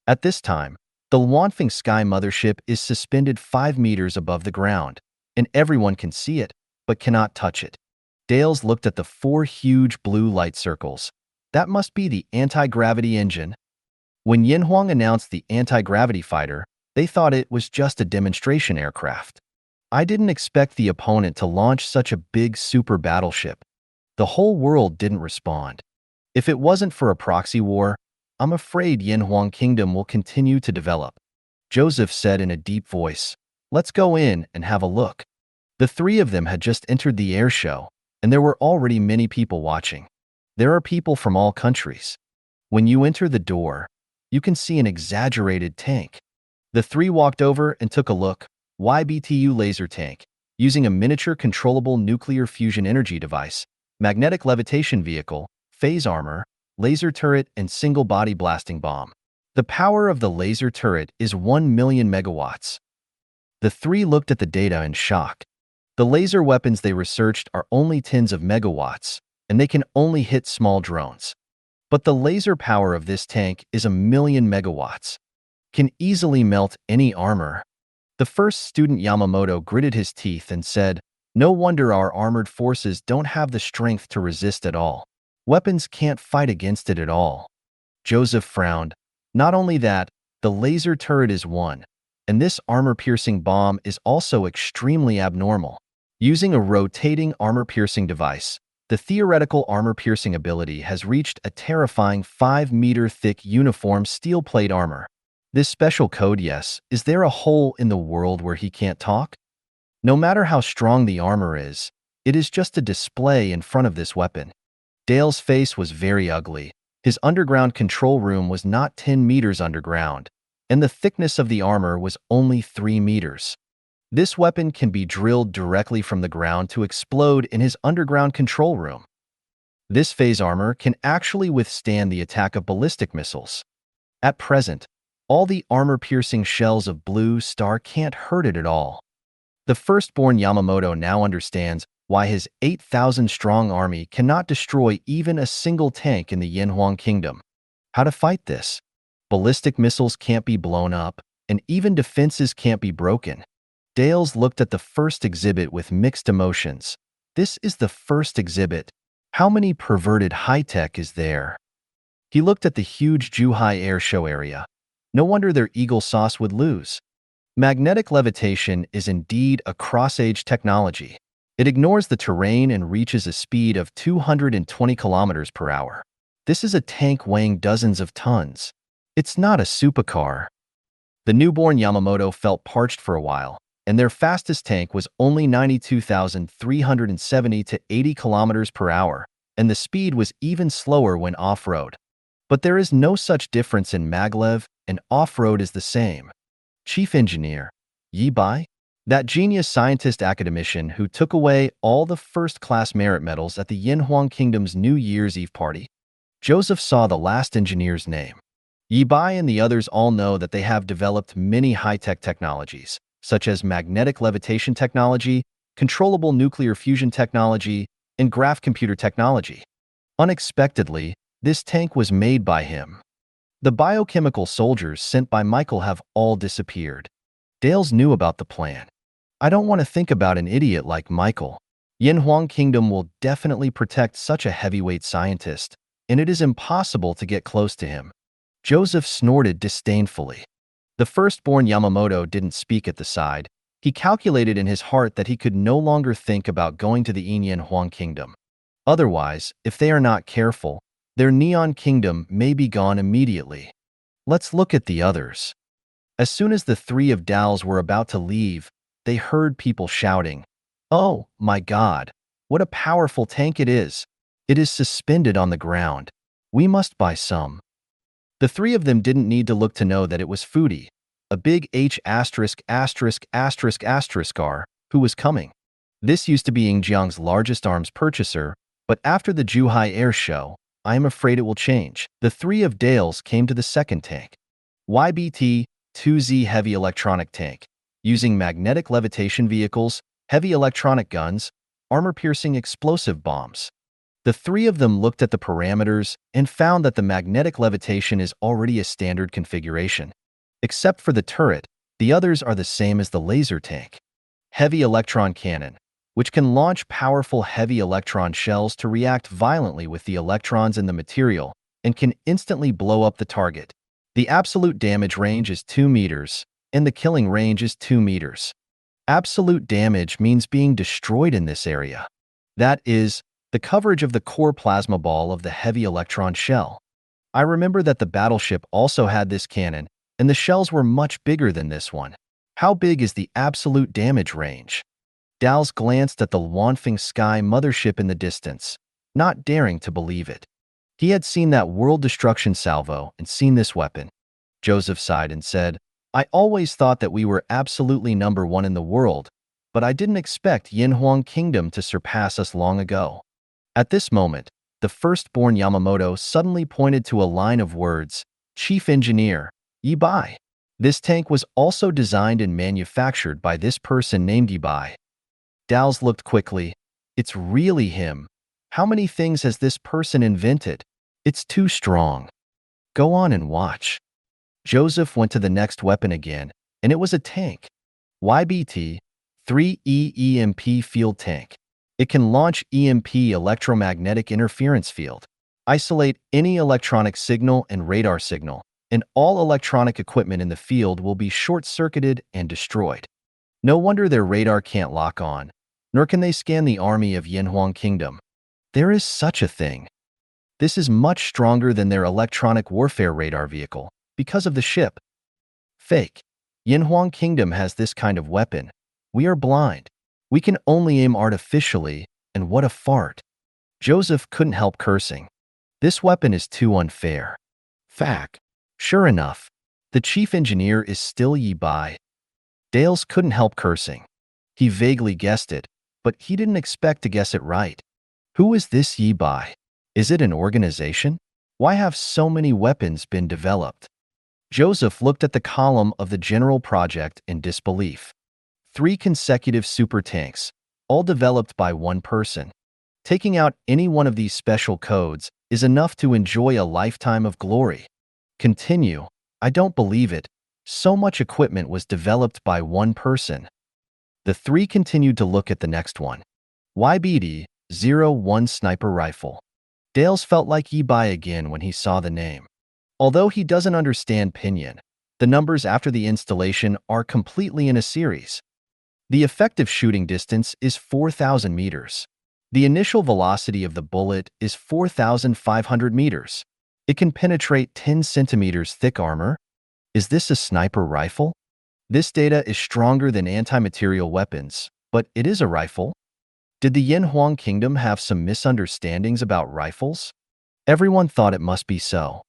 At this time, the Luanfeng Sky mothership is suspended 5 meters above the ground, and everyone can see it, but cannot touch it. Dales looked at the 4 huge blue light circles. That must be the anti-gravity engine. When Yanhuang announced the anti-gravity fighter, they thought it was just a demonstration aircraft. I didn't expect the opponent to launch such a big super battleship. The whole world didn't respond. If it wasn't for a proxy war, I'm afraid Yanhuang Kingdom will continue to develop. Joseph said in a deep voice, "Let's go in and have a look." The 3 of them had just entered the air show, and there were already many people watching. There are people from all countries. When you enter the door, you can see an exaggerated tank. The 3 walked over and took a look. YBTU laser tank. using a miniature controllable nuclear fusion energy device, magnetic levitation vehicle, phase armor, laser turret, and single-body blasting bomb. The power of the laser turret is 1 million megawatts. The three looked at the data in shock. The laser weapons they researched are only tens of megawatts, and they can only hit small drones. But the laser power of this tank is 1 million megawatts. Can easily melt any armor. The first student Yamamoto gritted his teeth and said, "No wonder our armored forces don't have the strength to resist at all. Weapons can't fight against it at all." Joseph frowned. Not only that, the laser turret is one, and this armor-piercing bomb is also extremely abnormal. Using a rotating armor-piercing device, the theoretical armor-piercing ability has reached a terrifying 5-meter-thick uniform steel plate armor. This special code, yes, is there a hole in the world where he can't talk? No matter how strong the armor is, it is just a display in front of this weapon. Dale's face was very ugly. His underground control room was not 10 meters underground, and the thickness of the armor was only 3 meters. This weapon can be drilled directly from the ground to explode in his underground control room. This phase armor can actually withstand the attack of ballistic missiles. At present, all the armor-piercing shells of Blue Star can't hurt it at all. The firstborn Yamamoto now understands why his 8,000-strong army cannot destroy even a single tank in the Yanhuang Kingdom. How to fight this? Ballistic missiles can't be blown up, and even defenses can't be broken. Dales looked at the first exhibit with mixed emotions. This is the first exhibit. How many perverted high-tech is there? He looked at the huge Zhuhai Air Show area. No wonder their Eagle Sauce would lose. Magnetic levitation is indeed a cross-age technology. It ignores the terrain and reaches a speed of 220 kilometers per hour. This is a tank weighing dozens of tons. It's not a supercar. The newborn Yamamoto felt parched for a while, and their fastest tank was only 92,370 to 80 kilometers per hour, and the speed was even slower when off-road. But there is no such difference in maglev, and off-road is the same. Chief Engineer, Yi Bai? That genius scientist academician who took away all the first-class merit medals at the Yanhuang Kingdom's New Year's Eve party. Joseph saw the last engineer's name. Yi Bai and the others all know that they have developed many high-tech technologies, such as magnetic levitation technology, controllable nuclear fusion technology, and graph computer technology. Unexpectedly, this tank was made by him. The biochemical soldiers sent by Michael have all disappeared. Dales knew about the plan. I don't want to think about an idiot like Michael. Yanhuang Kingdom will definitely protect such a heavyweight scientist, and it is impossible to get close to him. Joseph snorted disdainfully. The firstborn Yamamoto didn't speak at the side. He calculated in his heart that he could no longer think about going to the Yanhuang Kingdom. Otherwise, if they are not careful, their Neon Kingdom may be gone immediately. Let's look at the others. As soon as the three of Dals were about to leave, they heard people shouting, "Oh, my God! What a powerful tank it is! It is suspended on the ground. We must buy some." The three of them didn't need to look to know that it was Foodie, a big H*******R, who was coming. This used to be Ying Jiang's largest arms purchaser, but after the Zhuhai Air Show, I am afraid it will change. The three of Dales came to the second tank. YBT-2Z heavy electronic tank, using magnetic levitation vehicles, heavy electronic guns, armor-piercing explosive bombs. The three of them looked at the parameters and found that the magnetic levitation is already a standard configuration. Except for the turret, the others are the same as the laser tank. Heavy electron cannon, which can launch powerful heavy electron shells to react violently with the electrons in the material and can instantly blow up the target. The absolute damage range is 2 meters, and the killing range is 2 meters. Absolute damage means being destroyed in this area. That is, the coverage of the core plasma ball of the heavy electron shell. I remember that the battleship also had this cannon, and the shells were much bigger than this one. How big is the absolute damage range? Dals glanced at the Wanfeng Sky mothership in the distance, not daring to believe it. He had seen that world destruction salvo and seen this weapon. Joseph sighed and said, "I always thought that we were absolutely number one in the world, but I didn't expect Yanhuang Kingdom to surpass us long ago. At this moment, the firstborn Yamamoto suddenly pointed to a line of words, Chief Engineer, Yibai. This tank was also designed and manufactured by this person named Yibai. Dow's looked quickly. It's really him. How many things has this person invented? It's too strong. Go on and watch. Joseph went to the next weapon again, and it was a tank. YBT-3E EMP field tank. It can launch EMP electromagnetic interference field, isolate any electronic signal and radar signal, and all electronic equipment in the field will be short-circuited and destroyed. No wonder their radar can't lock on, nor can they scan the army of Yanhuang Kingdom. There is such a thing. This is much stronger than their electronic warfare radar vehicle, because of the ship. Fake. Yanhuang Kingdom has this kind of weapon. We are blind. We can only aim artificially, and what a fart. Joseph couldn't help cursing. This weapon is too unfair. Fact. Sure enough, the chief engineer is still Yibai. Dales couldn't help cursing. He vaguely guessed it, but he didn't expect to guess it right. Who is this Yibai? Is it an organization? Why have so many weapons been developed? Joseph looked at the column of the general project in disbelief. 3 consecutive super tanks, all developed by one person. Taking out any one of these special codes is enough to enjoy a lifetime of glory. Continue. I don't believe it. So much equipment was developed by one person. The 3 continued to look at the next one. YBD-01 sniper rifle. Dales felt like Yibai again when he saw the name. Although he doesn't understand Pinyin, the numbers after the installation are completely in a series. The effective shooting distance is 4,000 meters. The initial velocity of the bullet is 4,500 meters. It can penetrate 10 centimeters thick armor. Is this a sniper rifle? This data is stronger than anti-material weapons, but it is a rifle. Did the Yanhuang Kingdom have some misunderstandings about rifles? Everyone thought it must be so.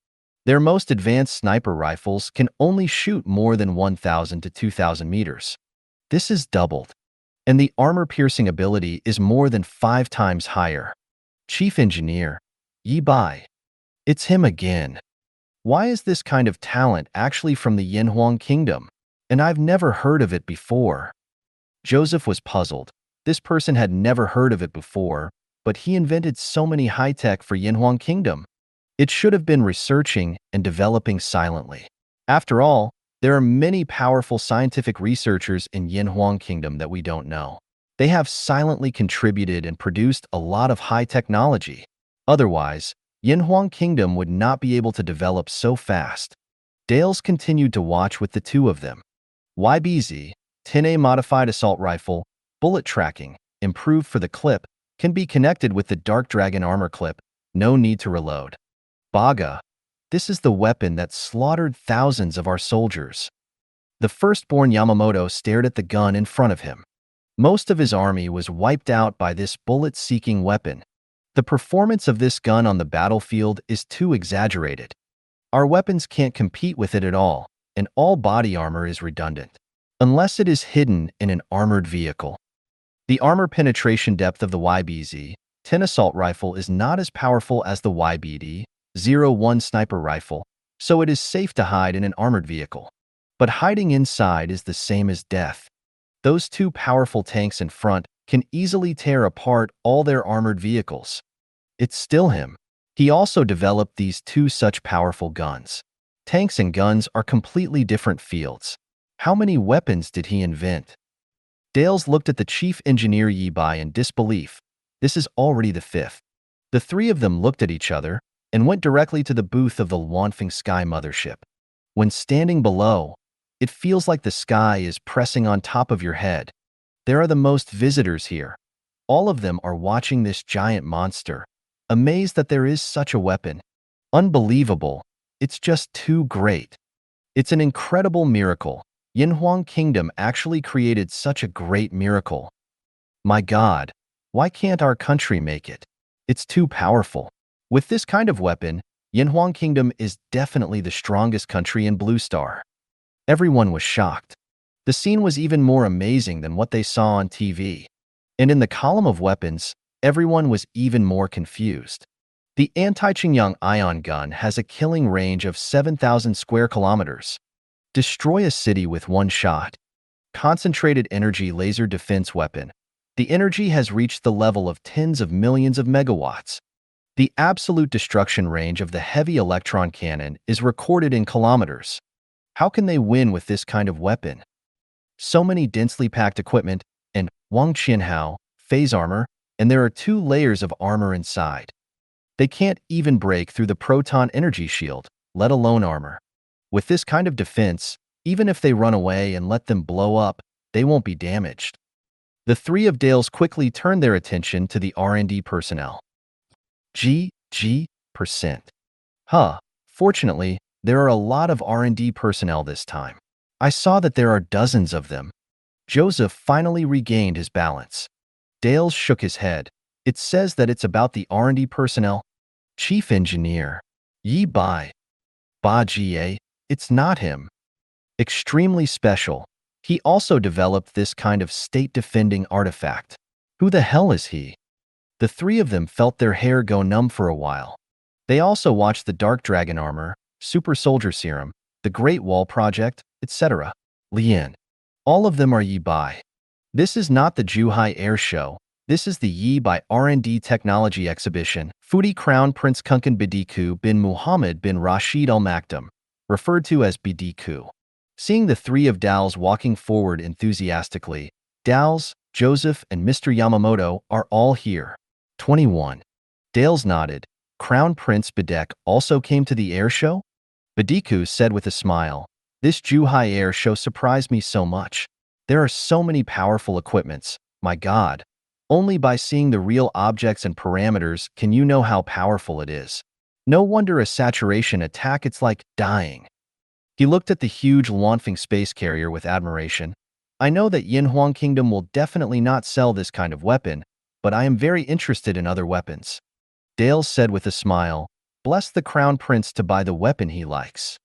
Their most advanced sniper rifles can only shoot more than 1,000 to 2,000 meters. This is doubled, and the armor-piercing ability is more than 5 times higher. Chief Engineer, Yibai. It's him again. Why is this kind of talent actually from the Yanhuang Kingdom? And I've never heard of it before. Joseph was puzzled. This person had never heard of it before, but he invented so many high-tech for Yanhuang Kingdom. It should have been researching and developing silently. After all, there are many powerful scientific researchers in Yanhuang Kingdom that we don't know. They have silently contributed and produced a lot of high technology. Otherwise, Yanhuang Kingdom would not be able to develop so fast. Dales continued to watch with the 2 of them. YBZ, 10A modified assault rifle, bullet tracking, improved for the clip, can be connected with the Dark Dragon armor clip, no need to reload. Baga. This is the weapon that slaughtered thousands of our soldiers. The firstborn Yamamoto stared at the gun in front of him. Most of his army was wiped out by this bullet-seeking weapon. The performance of this gun on the battlefield is too exaggerated. Our weapons can't compete with it at all, and all body armor is redundant, unless it is hidden in an armored vehicle. The armor penetration depth of the YBZ-10 assault rifle is not as powerful as the YBD-01 sniper rifle, so it is safe to hide in an armored vehicle. But hiding inside is the same as death. Those 2 powerful tanks in front can easily tear apart all their armored vehicles. It's still him. He also developed these 2 such powerful guns. Tanks and guns are completely different fields. How many weapons did he invent? Dales looked at the chief engineer Yibai in disbelief. This is already the 5th. The 3 of them looked at each other and went directly to the booth of the Luanfeng Sky mothership. When standing below, it feels like the sky is pressing on top of your head. There are the most visitors here. All of them are watching this giant monster, amazed that there is such a weapon. Unbelievable. It's just too great. It's an incredible miracle. Yanhuang Kingdom actually created such a great miracle. My God, why can't our country make it? It's too powerful. With this kind of weapon, Yanhuang Kingdom is definitely the strongest country in Blue Star. Everyone was shocked. The scene was even more amazing than what they saw on TV. And in the column of weapons, everyone was even more confused. The anti-Qingyang ion gun has a killing range of 7,000 square kilometers. Destroy a city with one shot. Concentrated energy laser defense weapon. The energy has reached the level of tens of millions of megawatts. The absolute destruction range of the heavy electron cannon is recorded in kilometers. How can they win with this kind of weapon? So many densely packed equipment, and Wang Qianhao, phase armor, and there are 2 layers of armor inside. They can't even break through the proton energy shield, let alone armor. With this kind of defense, even if they run away and let them blow up, they won't be damaged. The 3 of Dales quickly turned their attention to the R&D personnel. G%. Fortunately, there are a lot of R&D personnel this time. I saw that there are dozens of them. Joseph finally regained his balance. Dales shook his head. It says that it's about the R&D personnel. Chief Engineer. Yi Bai. Ba Jie. It's not him. Extremely special. He also developed this kind of state-defending artifact. Who the hell is he? The 3 of them felt their hair go numb for a while. They also watched the Dark Dragon armor, Super Soldier Serum, the Great Wall Project, etc. Lian. All of them are Yi Bai. This is not the Zhuhai Air Show. This is the Yi Bai R&D Technology Exhibition. Fudi Crown Prince Kunkan Bidiku bin Muhammad bin Rashid Al Maktoum, referred to as Bidiku. Seeing the 3 of Dals walking forward enthusiastically, Dals, Joseph, and Mr. Yamamoto are all here. 21. Dales nodded. Crown Prince Bidek also came to the air show? Bidiku said with a smile. This Zhuhai Air Show surprised me so much. There are so many powerful equipments, my god. Only by seeing the real objects and parameters can you know how powerful it is. No wonder a saturation attack, it's like dying. He looked at the huge Luanfeng space carrier with admiration. I know that Yinhuang Kingdom will definitely not sell this kind of weapon, but I am very interested in other weapons. Dale said with a smile, bless the Crown Prince to buy the weapon he likes.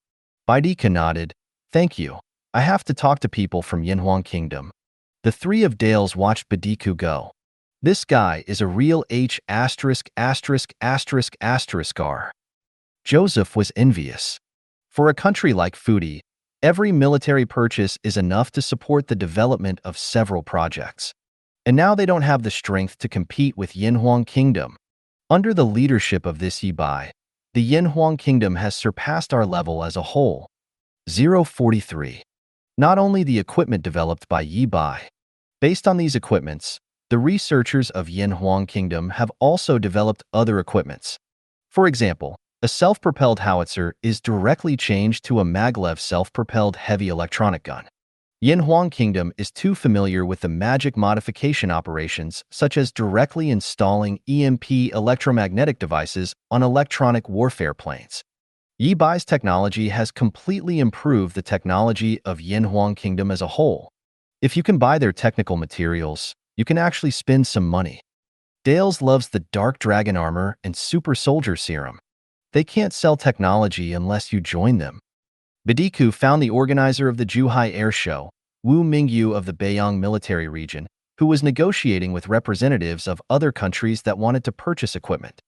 Baidika nodded, thank you. I have to talk to people from Yinhuang Kingdom. The 3 of Dales watched Bidiku go. This guy is a real H***********. Joseph was envious. For a country like Fudi, every military purchase is enough to support the development of several projects. And now they don't have the strength to compete with Yinhuang Kingdom. Under the leadership of this Yi Bai, the Yinhuang Kingdom has surpassed our level as a whole. 043. Not only the equipment developed by Yi Bai. Based on these equipments, the researchers of Yinhuang Kingdom have also developed other equipments. For example, a self-propelled howitzer is directly changed to a maglev self-propelled heavy electronic gun. Yinhuang Kingdom is too familiar with the magic modification operations such as directly installing EMP electromagnetic devices on electronic warfare planes. Yi Bai's technology has completely improved the technology of Yinhuang Kingdom as a whole. If you can buy their technical materials, you can actually spend some money. Dales loves the Dark Dragon armor and Super Soldier Serum. They can't sell technology unless you join them. Bidiku found the organizer of the Zhuhai Air Show, Wu Mingyu of the Beiyang military region, who was negotiating with representatives of other countries that wanted to purchase equipment.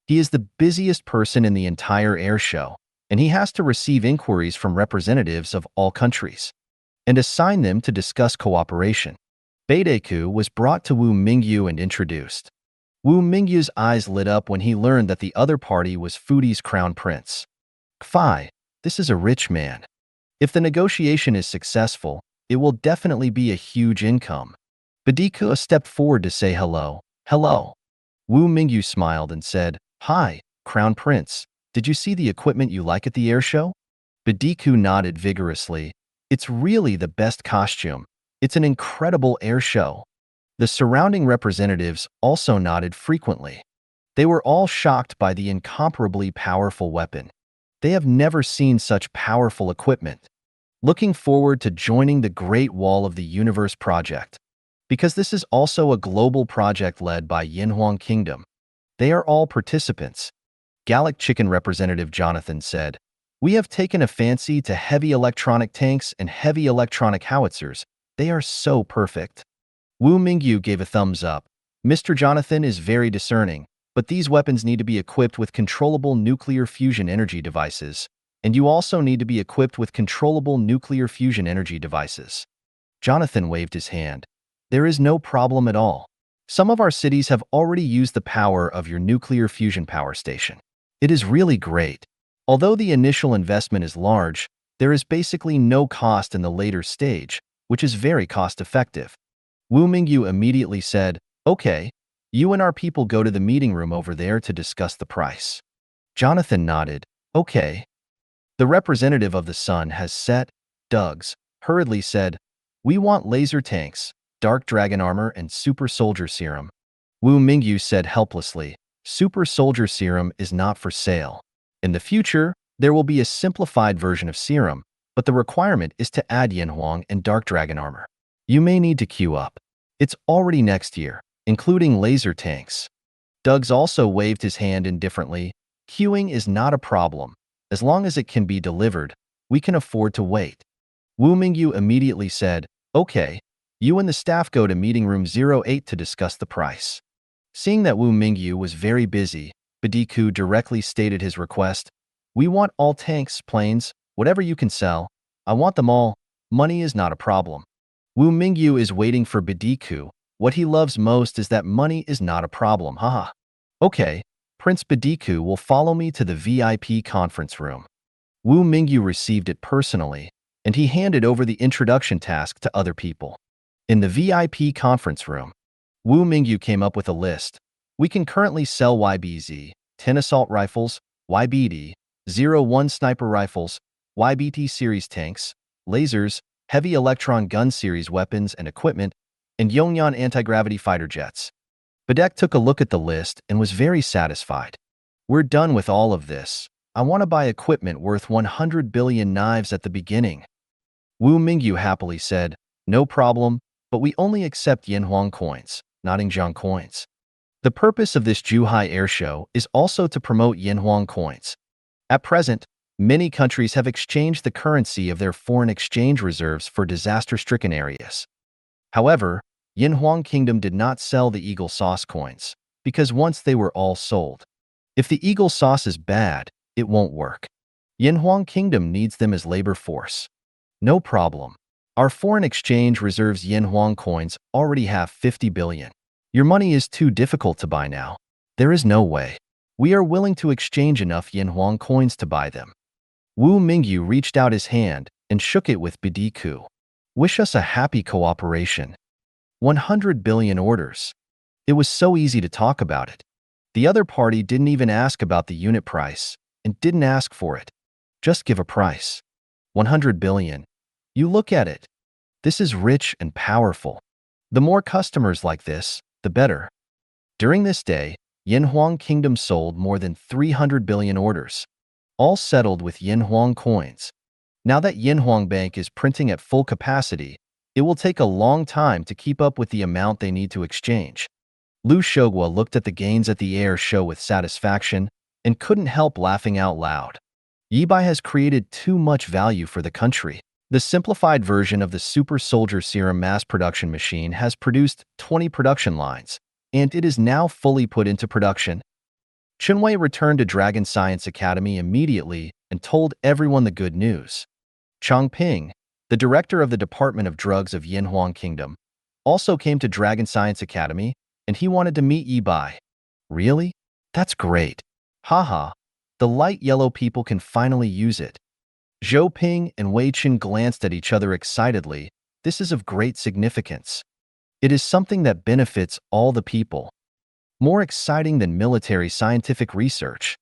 He is the busiest person in the entire air show, and he has to receive inquiries from representatives of all countries and assign them to discuss cooperation. Beideku was brought to Wu Mingyu and introduced. Wu Mingyu's eyes lit up when he learned that the other party was Fudi's crown prince. Phi, this is a rich man. If the negotiation is successful, it will definitely be a huge income. Bidiku stepped forward to say hello. Hello. Wu Mingyu smiled and said, hi, Crown Prince. Did you see the equipment you like at the air show? Bidiku nodded vigorously. It's really the best costume. It's an incredible air show. The surrounding representatives also nodded frequently. They were all shocked by the incomparably powerful weapon. They have never seen such powerful equipment. Looking forward to joining the Great Wall of the Universe project. Because this is also a global project led by Yinhuang Kingdom. They are all participants. Gallic Chicken Representative Jonathan said, We have taken a fancy to heavy electronic tanks and heavy electronic howitzers. They are so perfect. Wu Mingyu gave a thumbs up. Mr. Jonathan is very discerning, but these weapons need to be equipped with controllable nuclear fusion energy devices, and you also need to be equipped with controllable nuclear fusion energy devices. Jonathan waved his hand. There is no problem at all. Some of our cities have already used the power of your nuclear fusion power station. It is really great. Although the initial investment is large, there is basically no cost in the later stage, which is very cost-effective. Wu Mingyu immediately said, "Okay, you and our people go to the meeting room over there to discuss the price." Jonathan nodded, "Okay." The representative of the sun has set. Doug's hurriedly said, "We want laser tanks, dark dragon armor, and super soldier serum." Wu Mingyu said helplessly, "Super soldier serum is not for sale. In the future, there will be a simplified version of serum, but the requirement is to add Yin Huang and dark dragon armor. You may need to queue up. It's already next year, including laser tanks." Doug's also waved his hand indifferently. "Queuing is not a problem. As long as it can be delivered, we can afford to wait." Wu Mingyu immediately said, "Okay, you and the staff go to meeting room 08 to discuss the price." Seeing that Wu Mingyu was very busy, Badiku directly stated his request. "We want all tanks, planes, whatever you can sell. I want them all. Money is not a problem." Wu Mingyu is waiting for Badiku. What he loves most is that money is not a problem, haha. "Okay, Prince Badiku will follow me to the VIP conference room." Wu Mingyu received it personally, and he handed over the introduction task to other people. In the VIP conference room, Wu Mingyu came up with a list. "We can currently sell YBZ, 10 assault rifles, YBD, 01 sniper rifles, YBT series tanks, lasers, heavy electron gun series weapons and equipment, and Yongyan anti-gravity fighter jets." Badek took a look at the list and was very satisfied. "We're done with all of this. I want to buy equipment worth 100 billion knives at the beginning." Wu Mingyu happily said, "No problem, but we only accept Yanhuang coins, not Yingjiang coins." The purpose of this Zhuhai Air Show is also to promote Yanhuang coins. At present, many countries have exchanged the currency of their foreign exchange reserves for disaster-stricken areas. However, Yanhuang Kingdom did not sell the Eagle Sauce coins, because once they were all sold. If the Eagle Sauce is bad, it won't work. Yanhuang Kingdom needs them as labor force. No problem. Our foreign exchange reserves Yanhuang coins already have 50 billion. Your money is too difficult to buy now. There is no way. We are willing to exchange enough Yanhuang coins to buy them." Wu Mingyu reached out his hand and shook it with Badiku. "Wish us a happy cooperation." 100 billion orders. It was so easy to talk about it. The other party didn't even ask about the unit price and didn't ask for it. Just give a price. 100 billion. You look at it. This is rich and powerful. The more customers like this, the better. During this day, Yanhuang Kingdom sold more than 300 billion orders, all settled with Yanhuang coins. Now that Yanhuang Bank is printing at full capacity, it will take a long time to keep up with the amount they need to exchange. Lu Shogwa looked at the gains at the air show with satisfaction and couldn't help laughing out loud. Yibai has created too much value for the country. The simplified version of the Super Soldier Serum mass production machine has produced 20 production lines, and it is now fully put into production. Chunwei returned to Dragon Science Academy immediately and told everyone the good news. Changping, the director of the Department of Drugs of Yanhuang Kingdom, also came to Dragon Science Academy, and he wanted to meet Yibai. "Really? That's great. Haha, the light yellow people can finally use it." Zhou Ping and Wei Chen glanced at each other excitedly. This is of great significance. It is something that benefits all the people. More exciting than military scientific research.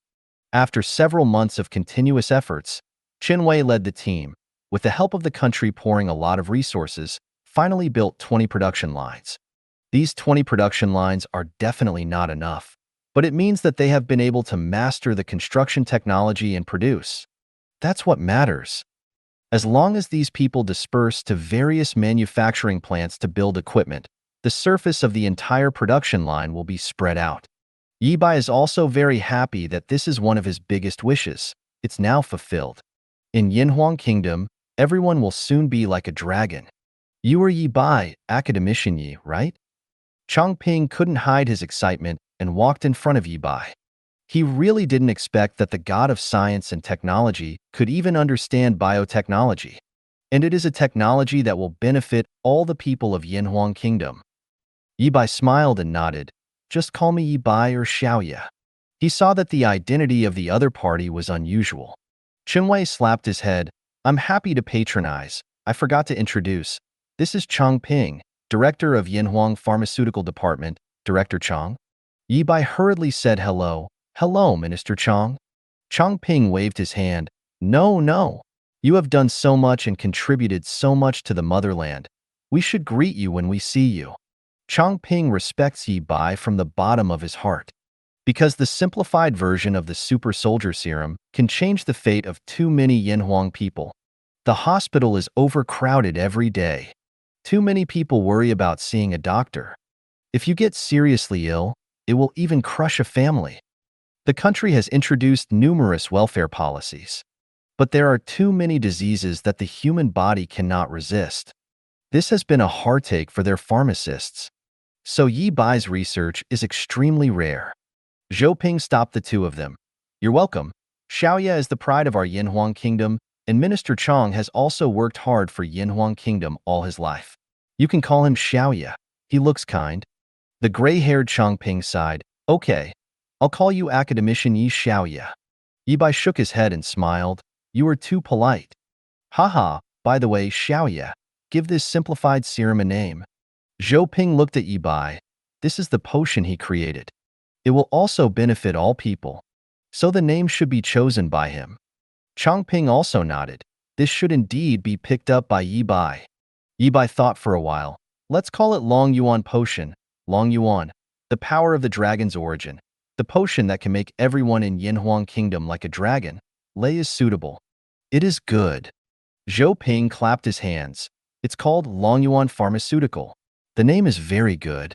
After several months of continuous efforts, Qinwei led the team, with the help of the country pouring a lot of resources, finally built 20 production lines. These 20 production lines are definitely not enough, but it means that they have been able to master the construction technology and produce. That's what matters. As long as these people disperse to various manufacturing plants to build equipment, the surface of the entire production line will be spread out. Yibai is also very happy that this is one of his biggest wishes. It's now fulfilled. In Yinhuang Kingdom, everyone will soon be like a dragon. You are Yi Bai, academician Yi, right? Changping couldn't hide his excitement and walked in front of Yi Bai. He really didn't expect that the god of science and technology could even understand biotechnology. And it is a technology that will benefit all the people of Yinhuang Kingdom. Yi Bai smiled and nodded. Just call me Yi Bai or Xiaoya. He saw that the identity of the other party was unusual. Chenwei slapped his head. I'm happy to patronize. I forgot to introduce. This is Changping, director of Yinhuang Pharmaceutical Department, Director Chang. Yi Bai hurriedly said hello. Hello, Minister Chang. Changping waved his hand. No, no. You have done so much and contributed so much to the motherland. We should greet you when we see you. Changping respects Yi Bai from the bottom of his heart. Because the simplified version of the super soldier serum can change the fate of too many Yinhuang people. The hospital is overcrowded every day. Too many people worry about seeing a doctor. If you get seriously ill, it will even crush a family. The country has introduced numerous welfare policies. But there are too many diseases that the human body cannot resist. This has been a heartache for their pharmacists. So Yi Bai's research is extremely rare. Zhou Ping stopped the two of them. You're welcome. Xiaoya is the pride of our Yinhuang Kingdom, and Minister Chang has also worked hard for Yinhuang Kingdom all his life. You can call him Xiaoya. He looks kind. The gray-haired Changping sighed. Okay, I'll call you academician Yi Xiaoya. Yi Bai shook his head and smiled. You are too polite. Haha, by the way, Xiaoya, give this simplified serum a name. Zhou Ping looked at Yi Bai. This is the potion he created. It will also benefit all people. So the name should be chosen by him. Changping also nodded. This should indeed be picked up by Yi Bai. Yi Bai thought for a while. Let's call it Long Yuan Potion. Long Yuan, the power of the dragon's origin. The potion that can make everyone in Yinhuang Kingdom like a dragon. Lei is suitable. It is good. Zhou Ping clapped his hands. It's called Long Yuan Pharmaceutical. The name is very good.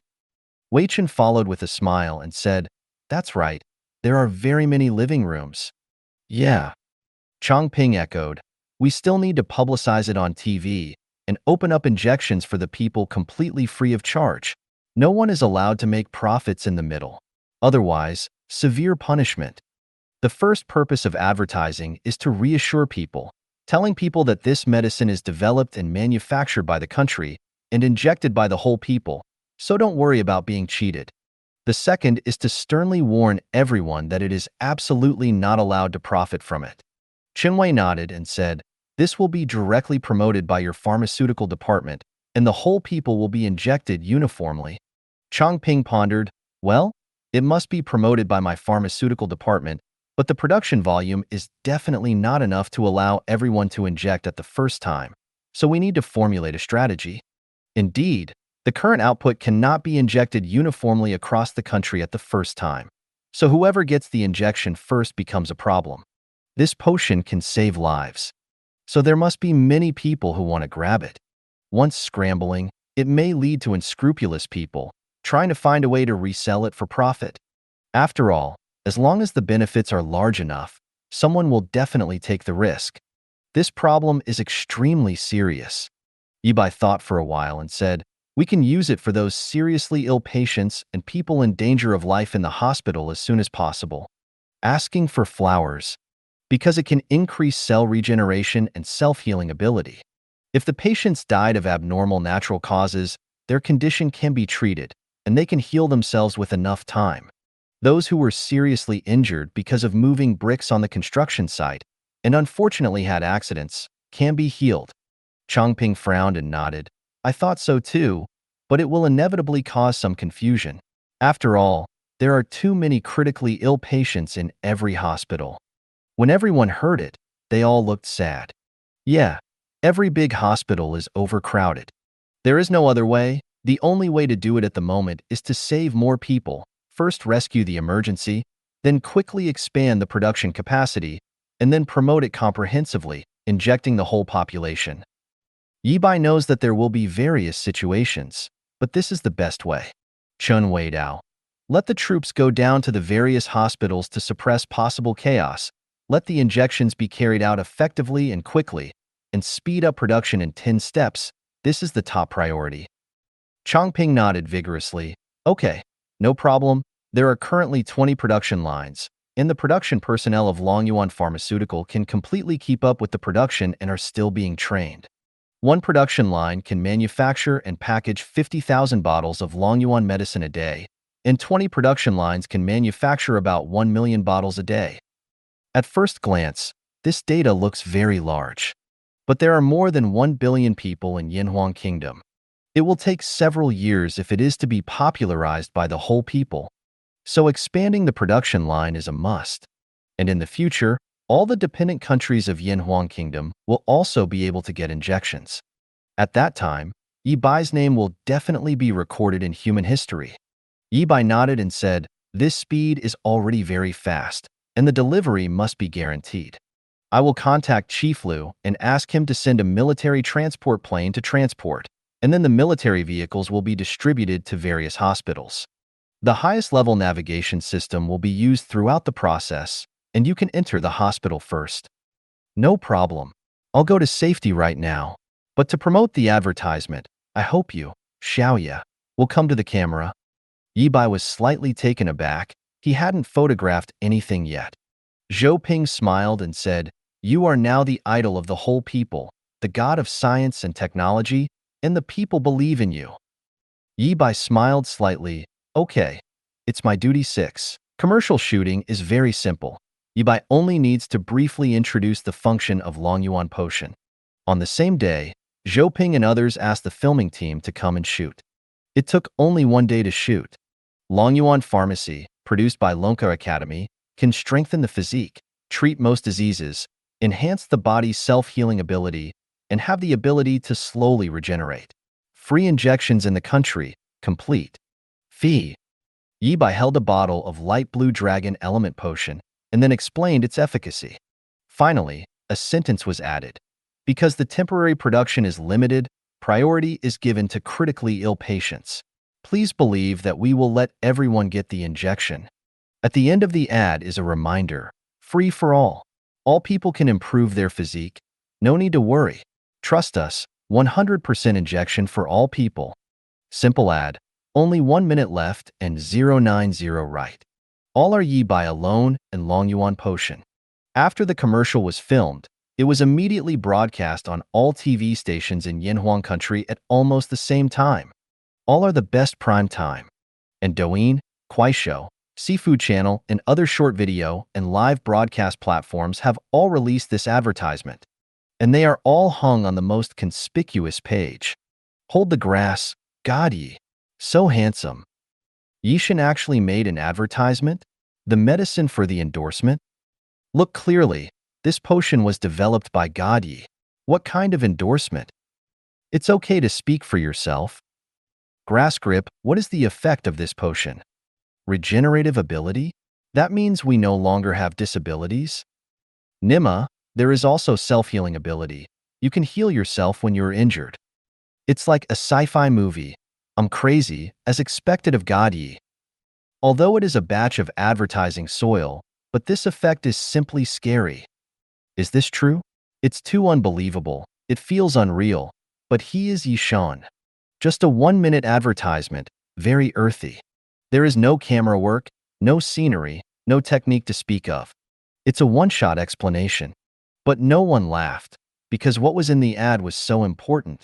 Wei Chen followed with a smile and said, That's right. There are very many living rooms. Yeah. Changping echoed. We still need to publicize it on TV and open up injections for the people completely free of charge. No one is allowed to make profits in the middle. Otherwise, severe punishment. The first purpose of advertising is to reassure people, telling people that this medicine is developed and manufactured by the country and injected by the whole people, so don't worry about being cheated. The second is to sternly warn everyone that it is absolutely not allowed to profit from it. Chenwei nodded and said, This will be directly promoted by your pharmaceutical department, and the whole people will be injected uniformly. Changping pondered, Well, it must be promoted by my pharmaceutical department, but the production volume is definitely not enough to allow everyone to inject at the first time, so we need to formulate a strategy. Indeed, the current output cannot be injected uniformly across the country at the first time, so whoever gets the injection first becomes a problem. This potion can save lives, so there must be many people who want to grab it. Once scrambling, it may lead to unscrupulous people trying to find a way to resell it for profit. After all, as long as the benefits are large enough, someone will definitely take the risk. This problem is extremely serious. Yi Bai thought for a while and said, We can use it for those seriously ill patients and people in danger of life in the hospital as soon as possible. Asking for flowers. Because it can increase cell regeneration and self-healing ability. If the patients died of abnormal natural causes, their condition can be treated, and they can heal themselves with enough time. Those who were seriously injured because of moving bricks on the construction site and unfortunately had accidents can be healed. Changping frowned and nodded. I thought so too, but it will inevitably cause some confusion. After all, there are too many critically ill patients in every hospital. When everyone heard it, they all looked sad. Yeah, every big hospital is overcrowded. There is no other way. The only way to do it at the moment is to save more people. First rescue the emergency, then quickly expand the production capacity, and then promote it comprehensively, injecting the whole population. Yi Bai knows that there will be various situations, but this is the best way. Chun Wei Dao. Let the troops go down to the various hospitals to suppress possible chaos, Let the injections be carried out effectively and quickly, and speed up production in 10 steps. This is the top priority. Chongping nodded vigorously. Okay, no problem. There are currently 20 production lines, and the production personnel of Longyuan Pharmaceutical can completely keep up with the production and are still being trained. One production line can manufacture and package 50,000 bottles of Longyuan medicine a day, and 20 production lines can manufacture about 1 million bottles a day. At first glance, this data looks very large. But there are more than 1 billion people in Yinhuang Kingdom. It will take several years if it is to be popularized by the whole people. So expanding the production line is a must. And in the future, all the dependent countries of Yinhuang Kingdom will also be able to get injections. At that time, Yi Bai's name will definitely be recorded in human history. Yi Bai nodded and said, "This speed is already very fast, and the delivery must be guaranteed. I will contact Chief Lu and ask him to send a military transport plane to transport, and then the military vehicles will be distributed to various hospitals. The highest level navigation system will be used throughout the process, and you can enter the hospital first." "No problem. I'll go to safety right now. But to promote the advertisement, I hope you, Xiaoya, will come to the camera." Yi Bai was slightly taken aback. He hadn't photographed anything yet. Zhou Ping smiled and said, "You are now the idol of the whole people, the god of science and technology, and the people believe in you." Yi Bai smiled slightly. "Okay, it's my duty 6. Commercial shooting is very simple. Yi Bai only needs to briefly introduce the function of Longyuan potion." On the same day, Zhou Ping and others asked the filming team to come and shoot. It took only 1 day to shoot. Longyuan Pharmacy, produced by Lonka Academy, can strengthen the physique, treat most diseases, enhance the body's self-healing ability, and have the ability to slowly regenerate. Free injections in the country, complete. Fee. Yi Bai held a bottle of light blue dragon element potion and then explained its efficacy. Finally, a sentence was added. Because the temporary production is limited, priority is given to critically ill patients. Please believe that we will let everyone get the injection. At the end of the ad is a reminder, free for all. All people can improve their physique. No need to worry. Trust us, 100% injection for all people. Simple ad. Only 1 minute left and 090 right. All are Yi Bai alone and Longyuan potion. After the commercial was filmed, it was immediately broadcast on all TV stations in Yinhuang country at almost the same time. All are the best prime time. And Douyin, Kuaishou, Seafood Channel, and other short video and live broadcast platforms have all released this advertisement. And they are all hung on the most conspicuous page. Hold the grass, God Yi. So handsome. Yishan actually made an advertisement? The medicine for the endorsement? Look clearly, this potion was developed by God Yi. What kind of endorsement? It's okay to speak for yourself. Grass grip, what is the effect of this potion? Regenerative ability? That means we no longer have disabilities? Nima, there is also self-healing ability. You can heal yourself when you're injured. It's like a sci-fi movie. I'm crazy, as expected of God Yi. Although it is a batch of advertising soil, but this effect is simply scary. Is this true? It's too unbelievable. It feels unreal. But he is Yishan. Just a 1-minute advertisement, very earthy. There is no camera work, no scenery, no technique to speak of. It's a one-shot explanation. But no one laughed, because what was in the ad was so important.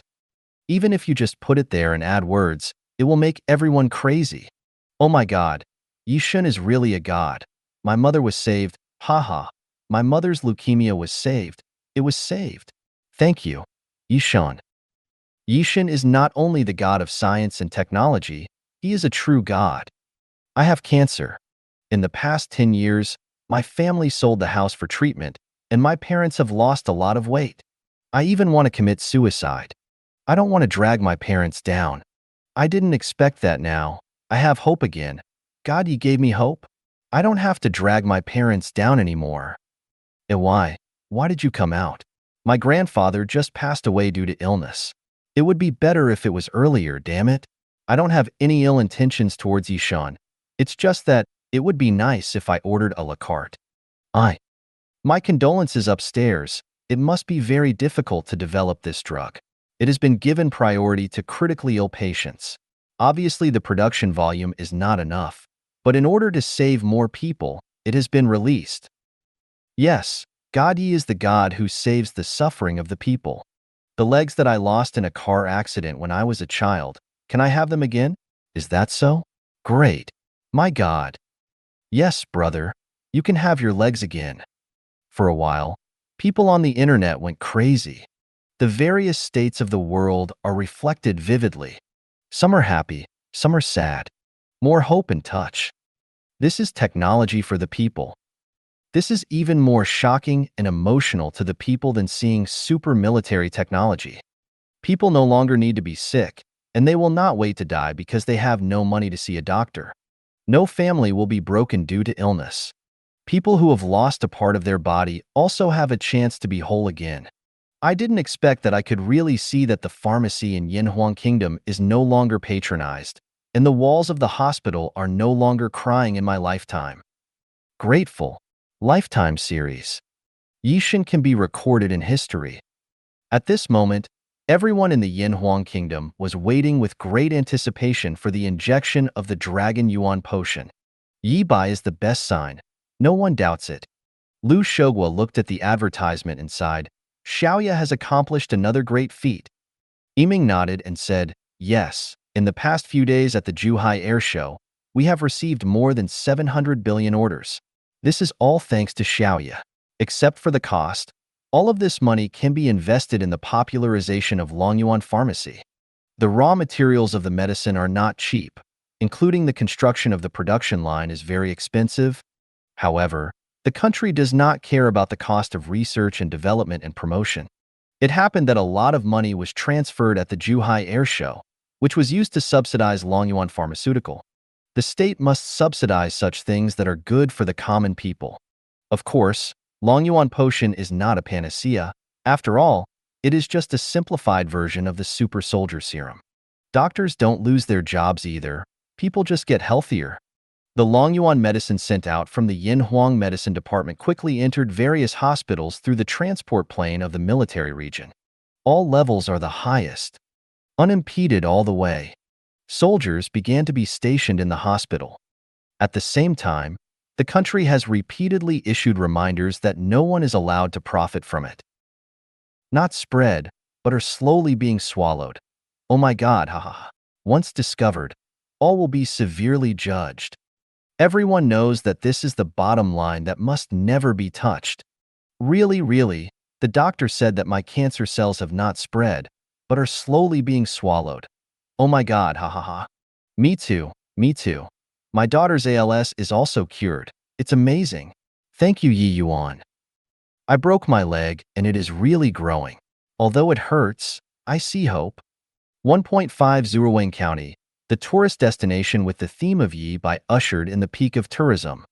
Even if you just put it there and add words, it will make everyone crazy. Oh my god, Yishan is really a god. My mother was saved, haha. My mother's leukemia was saved. It was saved. Thank you, Yishan. Yishan is not only the god of science and technology, he is a true god. I have cancer. In the past 10 years, my family sold the house for treatment, and my parents have lost a lot of weight. I even want to commit suicide. I don't want to drag my parents down. I didn't expect that now. I have hope again. God, you gave me hope. I don't have to drag my parents down anymore. And why? Why did you come out? My grandfather just passed away due to illness. It would be better if it was earlier, damn it. I don't have any ill intentions towards Yishan. It's just that it would be nice if I ordered a la carte. My condolences upstairs. It must be very difficult to develop this drug. It has been given priority to critically ill patients. Obviously, the production volume is not enough, but in order to save more people, it has been released. Yes, God Yi is the God who saves the suffering of the people. The legs that I lost in a car accident when I was a child, can I have them again? Is that so? Great. My God. Yes, brother, you can have your legs again. For a while, people on the internet went crazy. The various states of the world are reflected vividly. Some are happy, some are sad. More hope and touch. This is technology for the people. This is even more shocking and emotional to the people than seeing super military technology. People no longer need to be sick, and they will not wait to die because they have no money to see a doctor. No family will be broken due to illness. People who have lost a part of their body also have a chance to be whole again. I didn't expect that I could really see that the pharmacy in Manhwa Kingdom is no longer patronized, and the walls of the hospital are no longer crying in my lifetime. Grateful. Lifetime series. Yishin can be recorded in history. At this moment, everyone in the Manhwa Kingdom was waiting with great anticipation for the injection of the Dragon Yuan potion. Yi Bai is the best sign. No one doubts it. Lu Shogwa looked at the advertisement and sighed. Xiaoya has accomplished another great feat. Yiming nodded and said, yes, in the past few days at the Zhuhai Air Show, we have received more than 700 billion orders. This is all thanks to Xiaoya. Except for the cost, all of this money can be invested in the popularization of Longyuan pharmacy. The raw materials of the medicine are not cheap, including the construction of the production line is very expensive. However, the country does not care about the cost of research and development and promotion. It happened that a lot of money was transferred at the Zhuhai Air Show, which was used to subsidize Longyuan pharmaceutical. The state must subsidize such things that are good for the common people. Of course, Longyuan potion is not a panacea. After all, it is just a simplified version of the super soldier serum. Doctors don't lose their jobs either. People just get healthier. The Longyuan medicine sent out from the Yinhuang Medicine Department quickly entered various hospitals through the transport plane of the military region. All levels are the highest. Unimpeded all the way. Soldiers began to be stationed in the hospital. At the same time, the country has repeatedly issued reminders that no one is allowed to profit from it. Not spread, but are slowly being swallowed. Oh my God, haha. Once discovered, all will be severely judged. Everyone knows that this is the bottom line that must never be touched. Really, the doctor said that my cancer cells have not spread, but are slowly being swallowed. Oh my God, hahaha. Me too. My daughter's ALS is also cured. It's amazing. Thank you, Yi Yuan. I broke my leg and it is really growing. Although it hurts, I see hope. 1.50 Wayne County, the tourist destination with the theme of Yi Bai ushered in the peak of tourism.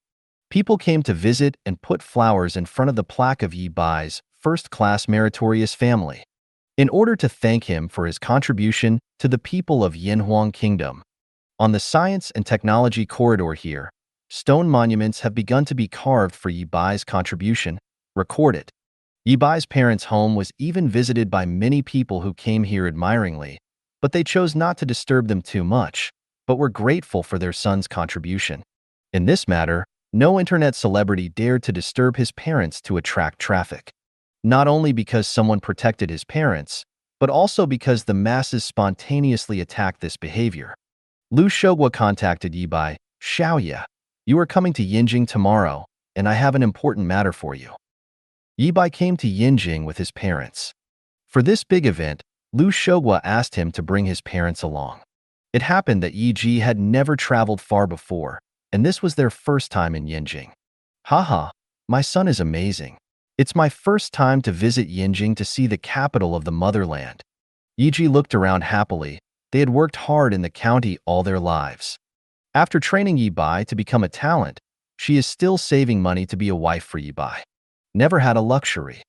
People came to visit and put flowers in front of the plaque of Yi Bai's first-class meritorious family, in order to thank him for his contribution to the people of Yinhuang Kingdom. On the science and technology corridor here, stone monuments have begun to be carved for Yi Bai's contribution, recorded. Yi Bai's parents' home was even visited by many people who came here admiringly, but they chose not to disturb them too much, but were grateful for their son's contribution. In this matter, no internet celebrity dared to disturb his parents to attract traffic. Not only because someone protected his parents, but also because the masses spontaneously attacked this behavior. Lu Shogwa contacted Yi Bai. Xiaoya, you are coming to Yinjing tomorrow, and I have an important matter for you. Yi Bai came to Yinjing with his parents. For this big event, Lu Shogwa asked him to bring his parents along. It happened that Yi Ji had never traveled far before, and this was their first time in Yinjing. Haha, my son is amazing. It's my first time to visit Yinjing to see the capital of the motherland. Yi Ji looked around happily. They had worked hard in the county all their lives. After training Yi Bai to become a talent, she is still saving money to be a wife for Yi Bai. Never had a luxury.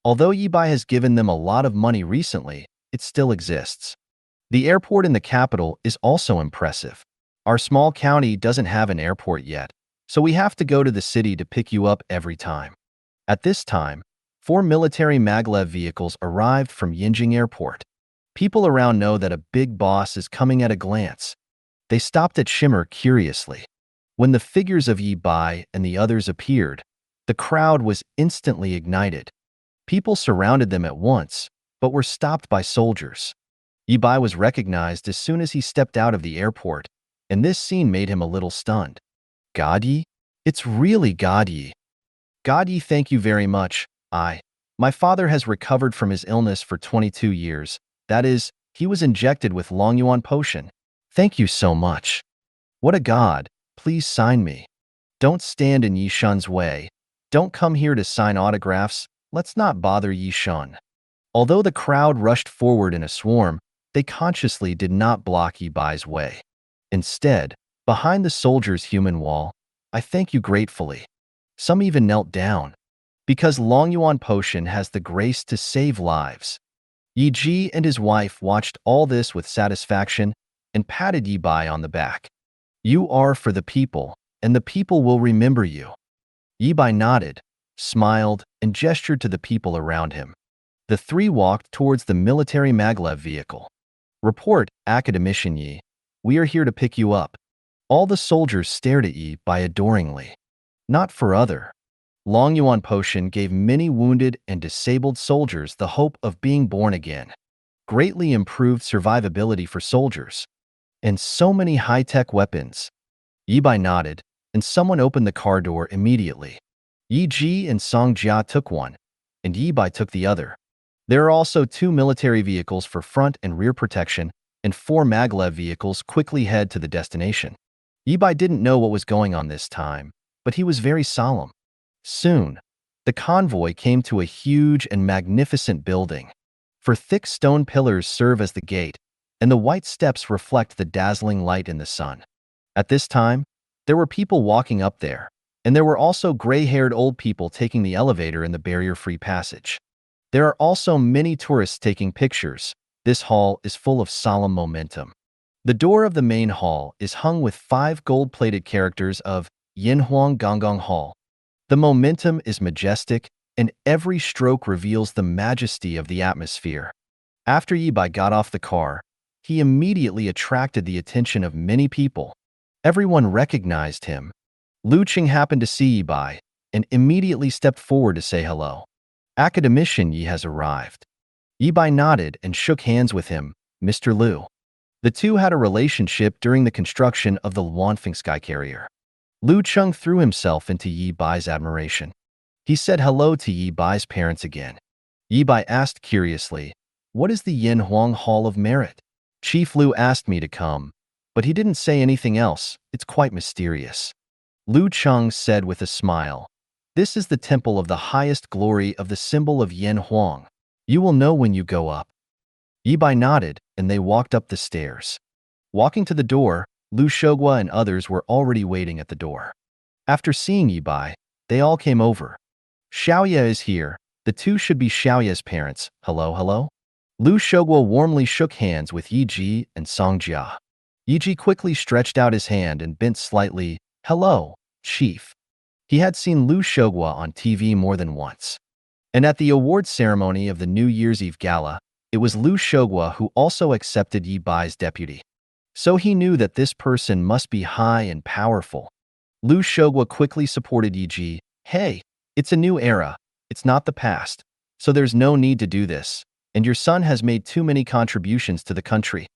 Although Yi Bai has given them a lot of money recently, it still exists. The airport in the capital is also impressive. Our small county doesn't have an airport yet, so we have to go to the city to pick you up every time. At this time, 4 military maglev vehicles arrived from Ying Jiang Airport. People around know that a big boss is coming at a glance. They stopped at Shimmer curiously. When the figures of Yi Bai and the others appeared, the crowd was instantly ignited. People surrounded them at once, but were stopped by soldiers. Yi Bai was recognized as soon as he stepped out of the airport, and this scene made him a little stunned. God Yi? It's really God Yi. God Yi, thank you very much. My father has recovered from his illness for 22 years. That is, he was injected with Long Yuan potion. Thank you so much. What a god. Please sign me. Don't stand in Yi Shun's way. Don't come here to sign autographs. Let's not bother Yi Shun. Although the crowd rushed forward in a swarm, they consciously did not block Yi Bai's way. Instead, behind the soldiers' human wall, I thank you gratefully. Some even knelt down. Because Long Yuan potion has the grace to save lives. Yi Ji and his wife watched all this with satisfaction and patted Yi Bai on the back. You are for the people, and the people will remember you. Yi Bai nodded, smiled, and gestured to the people around him. The three walked towards the military maglev vehicle. Report, Academician Yi. We are here to pick you up. All the soldiers stared at Yi Bai adoringly. Not for other. Long Yuan potion gave many wounded and disabled soldiers the hope of being born again. Greatly improved survivability for soldiers. And so many high-tech weapons. Yi Bai nodded, and someone opened the car door immediately. Yi Ji and Song Jia took one, and Yi Bai took the other. There are also 2 military vehicles for front and rear protection, and 4 maglev vehicles quickly head to the destination. Yi Bai didn't know what was going on this time, but he was very solemn. Soon, the convoy came to a huge and magnificent building. For thick stone pillars serve as the gate, and the white steps reflect the dazzling light in the sun. At this time, there were people walking up there, and there were also gray-haired old people taking the elevator in the barrier-free passage. There are also many tourists taking pictures. This hall is full of solemn momentum. The door of the main hall is hung with 5 gold-plated characters of Yinhuang Gonggong Hall. The momentum is majestic, and every stroke reveals the majesty of the atmosphere. After Yi Bai got off the car, he immediately attracted the attention of many people. Everyone recognized him. Lu Qing happened to see Yi Bai and immediately stepped forward to say hello. Academician Yi has arrived. Yi Bai nodded and shook hands with him, Mr. Lu. The two had a relationship during the construction of the Luanfeng sky carrier. Lu Cheng threw himself into Yi Bai's admiration. He said hello to Yi Bai's parents again. Yi Bai asked curiously, "What is the Yinhuang Hall of Merit?" Chief Lu asked me to come, but he didn't say anything else. It's quite mysterious. Lu Cheng said with a smile, "This is the temple of the highest glory of the symbol of Yinhuang. You will know when you go up." Yi Bai nodded, and they walked up the stairs. Walking to the door, Lu Shogua and others were already waiting at the door. After seeing Yi Bai, they all came over. Xiaoye is here. The two should be Xiaoye's parents. Hello, hello? Lu Shogua warmly shook hands with Yi Ji and Song Jia. Yi Ji quickly stretched out his hand and bent slightly. "Hello, Chief." He had seen Lu Shogua on TV more than once. And at the awards ceremony of the New Year's Eve gala, it was Lu Shogua who also accepted Yi Bai's deputy. So he knew that this person must be high and powerful. Lu Shogua quickly supported Yi Ji. "Hey, it's a new era. It's not the past. So there's no need to do this. And your son has made too many contributions to the country."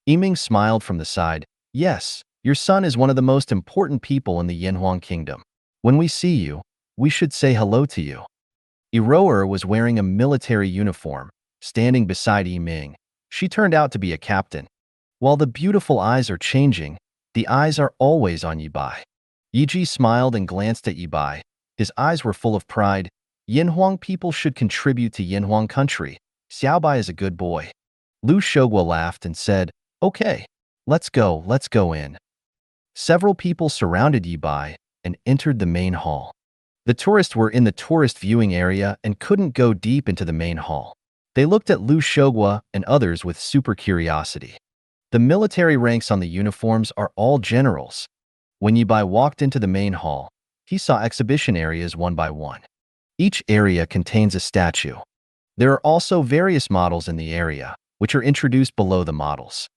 Yiming smiled from the side. "Yes, your son is one of the most important people in the Yinhuang kingdom. When we see you, we should say hello to you." Iroer was wearing a military uniform, standing beside Yiming. She turned out to be a captain. While the beautiful eyes are changing, the eyes are always on Yi Bai. Yi Ji smiled and glanced at Yi Bai. His eyes were full of pride. Yinhuang people should contribute to Yinhuang country. Xiao Bai is a good boy. Lu Shogua laughed and said, "Okay, let's go in." Several people surrounded Yi Bai and entered the main hall. The tourists were in the tourist viewing area and couldn't go deep into the main hall. They looked at Lu Shogua and others with super curiosity. The military ranks on the uniforms are all generals. When Yi Bai walked into the main hall, he saw exhibition areas one by one. Each area contains a statue. There are also various models in the area, which are introduced below the models.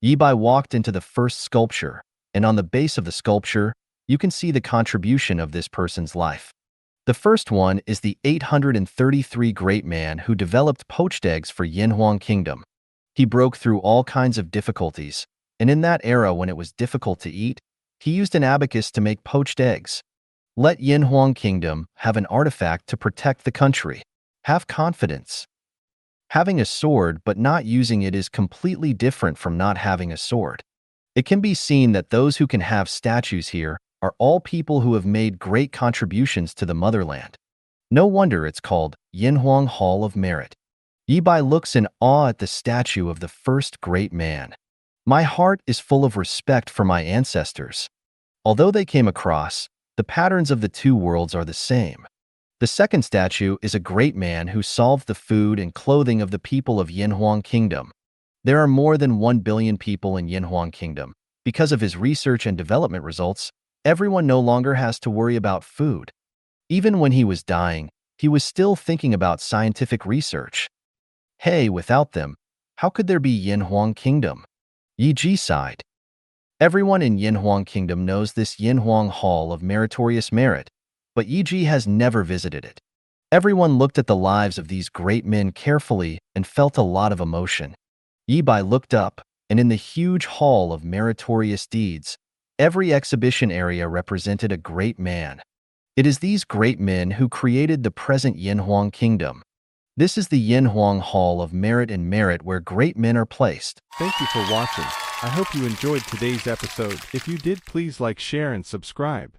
Yibai walked into the first sculpture, and on the base of the sculpture, you can see the contribution of this person's life. The first one is the 833 great man who developed poached eggs for Yanhuang Kingdom. He broke through all kinds of difficulties, and in that era when it was difficult to eat, he used an abacus to make poached eggs. Let Yanhuang Kingdom have an artifact to protect the country. Have confidence. Having a sword but not using it is completely different from not having a sword. It can be seen that those who can have statues here are all people who have made great contributions to the motherland. No wonder it's called Yanhuang Hall of Merit. Yibai looks in awe at the statue of the first great man. My heart is full of respect for my ancestors. Although they came across, the patterns of the two worlds are the same. The second statue is a great man who solved the food and clothing of the people of Yanhuang Kingdom. There are more than 1 billion people in Yanhuang Kingdom. Because of his research and development results, everyone no longer has to worry about food. Even when he was dying, he was still thinking about scientific research. Hey, without them, how could there be Yanhuang Kingdom? Yi Ji sighed. Everyone in Yanhuang Kingdom knows this Yanhuang Hall of Meritorious Merit, but Yi Ji has never visited it. Everyone looked at the lives of these great men carefully and felt a lot of emotion. Yibai looked up, and in the huge hall of meritorious deeds, every exhibition area represented a great man. It is these great men who created the present Yanhuang Kingdom. This is the Yanhuang Hall of Merit and Merit where great men are placed. Thank you for watching. I hope you enjoyed today's episode. If you did, please like, share, and subscribe.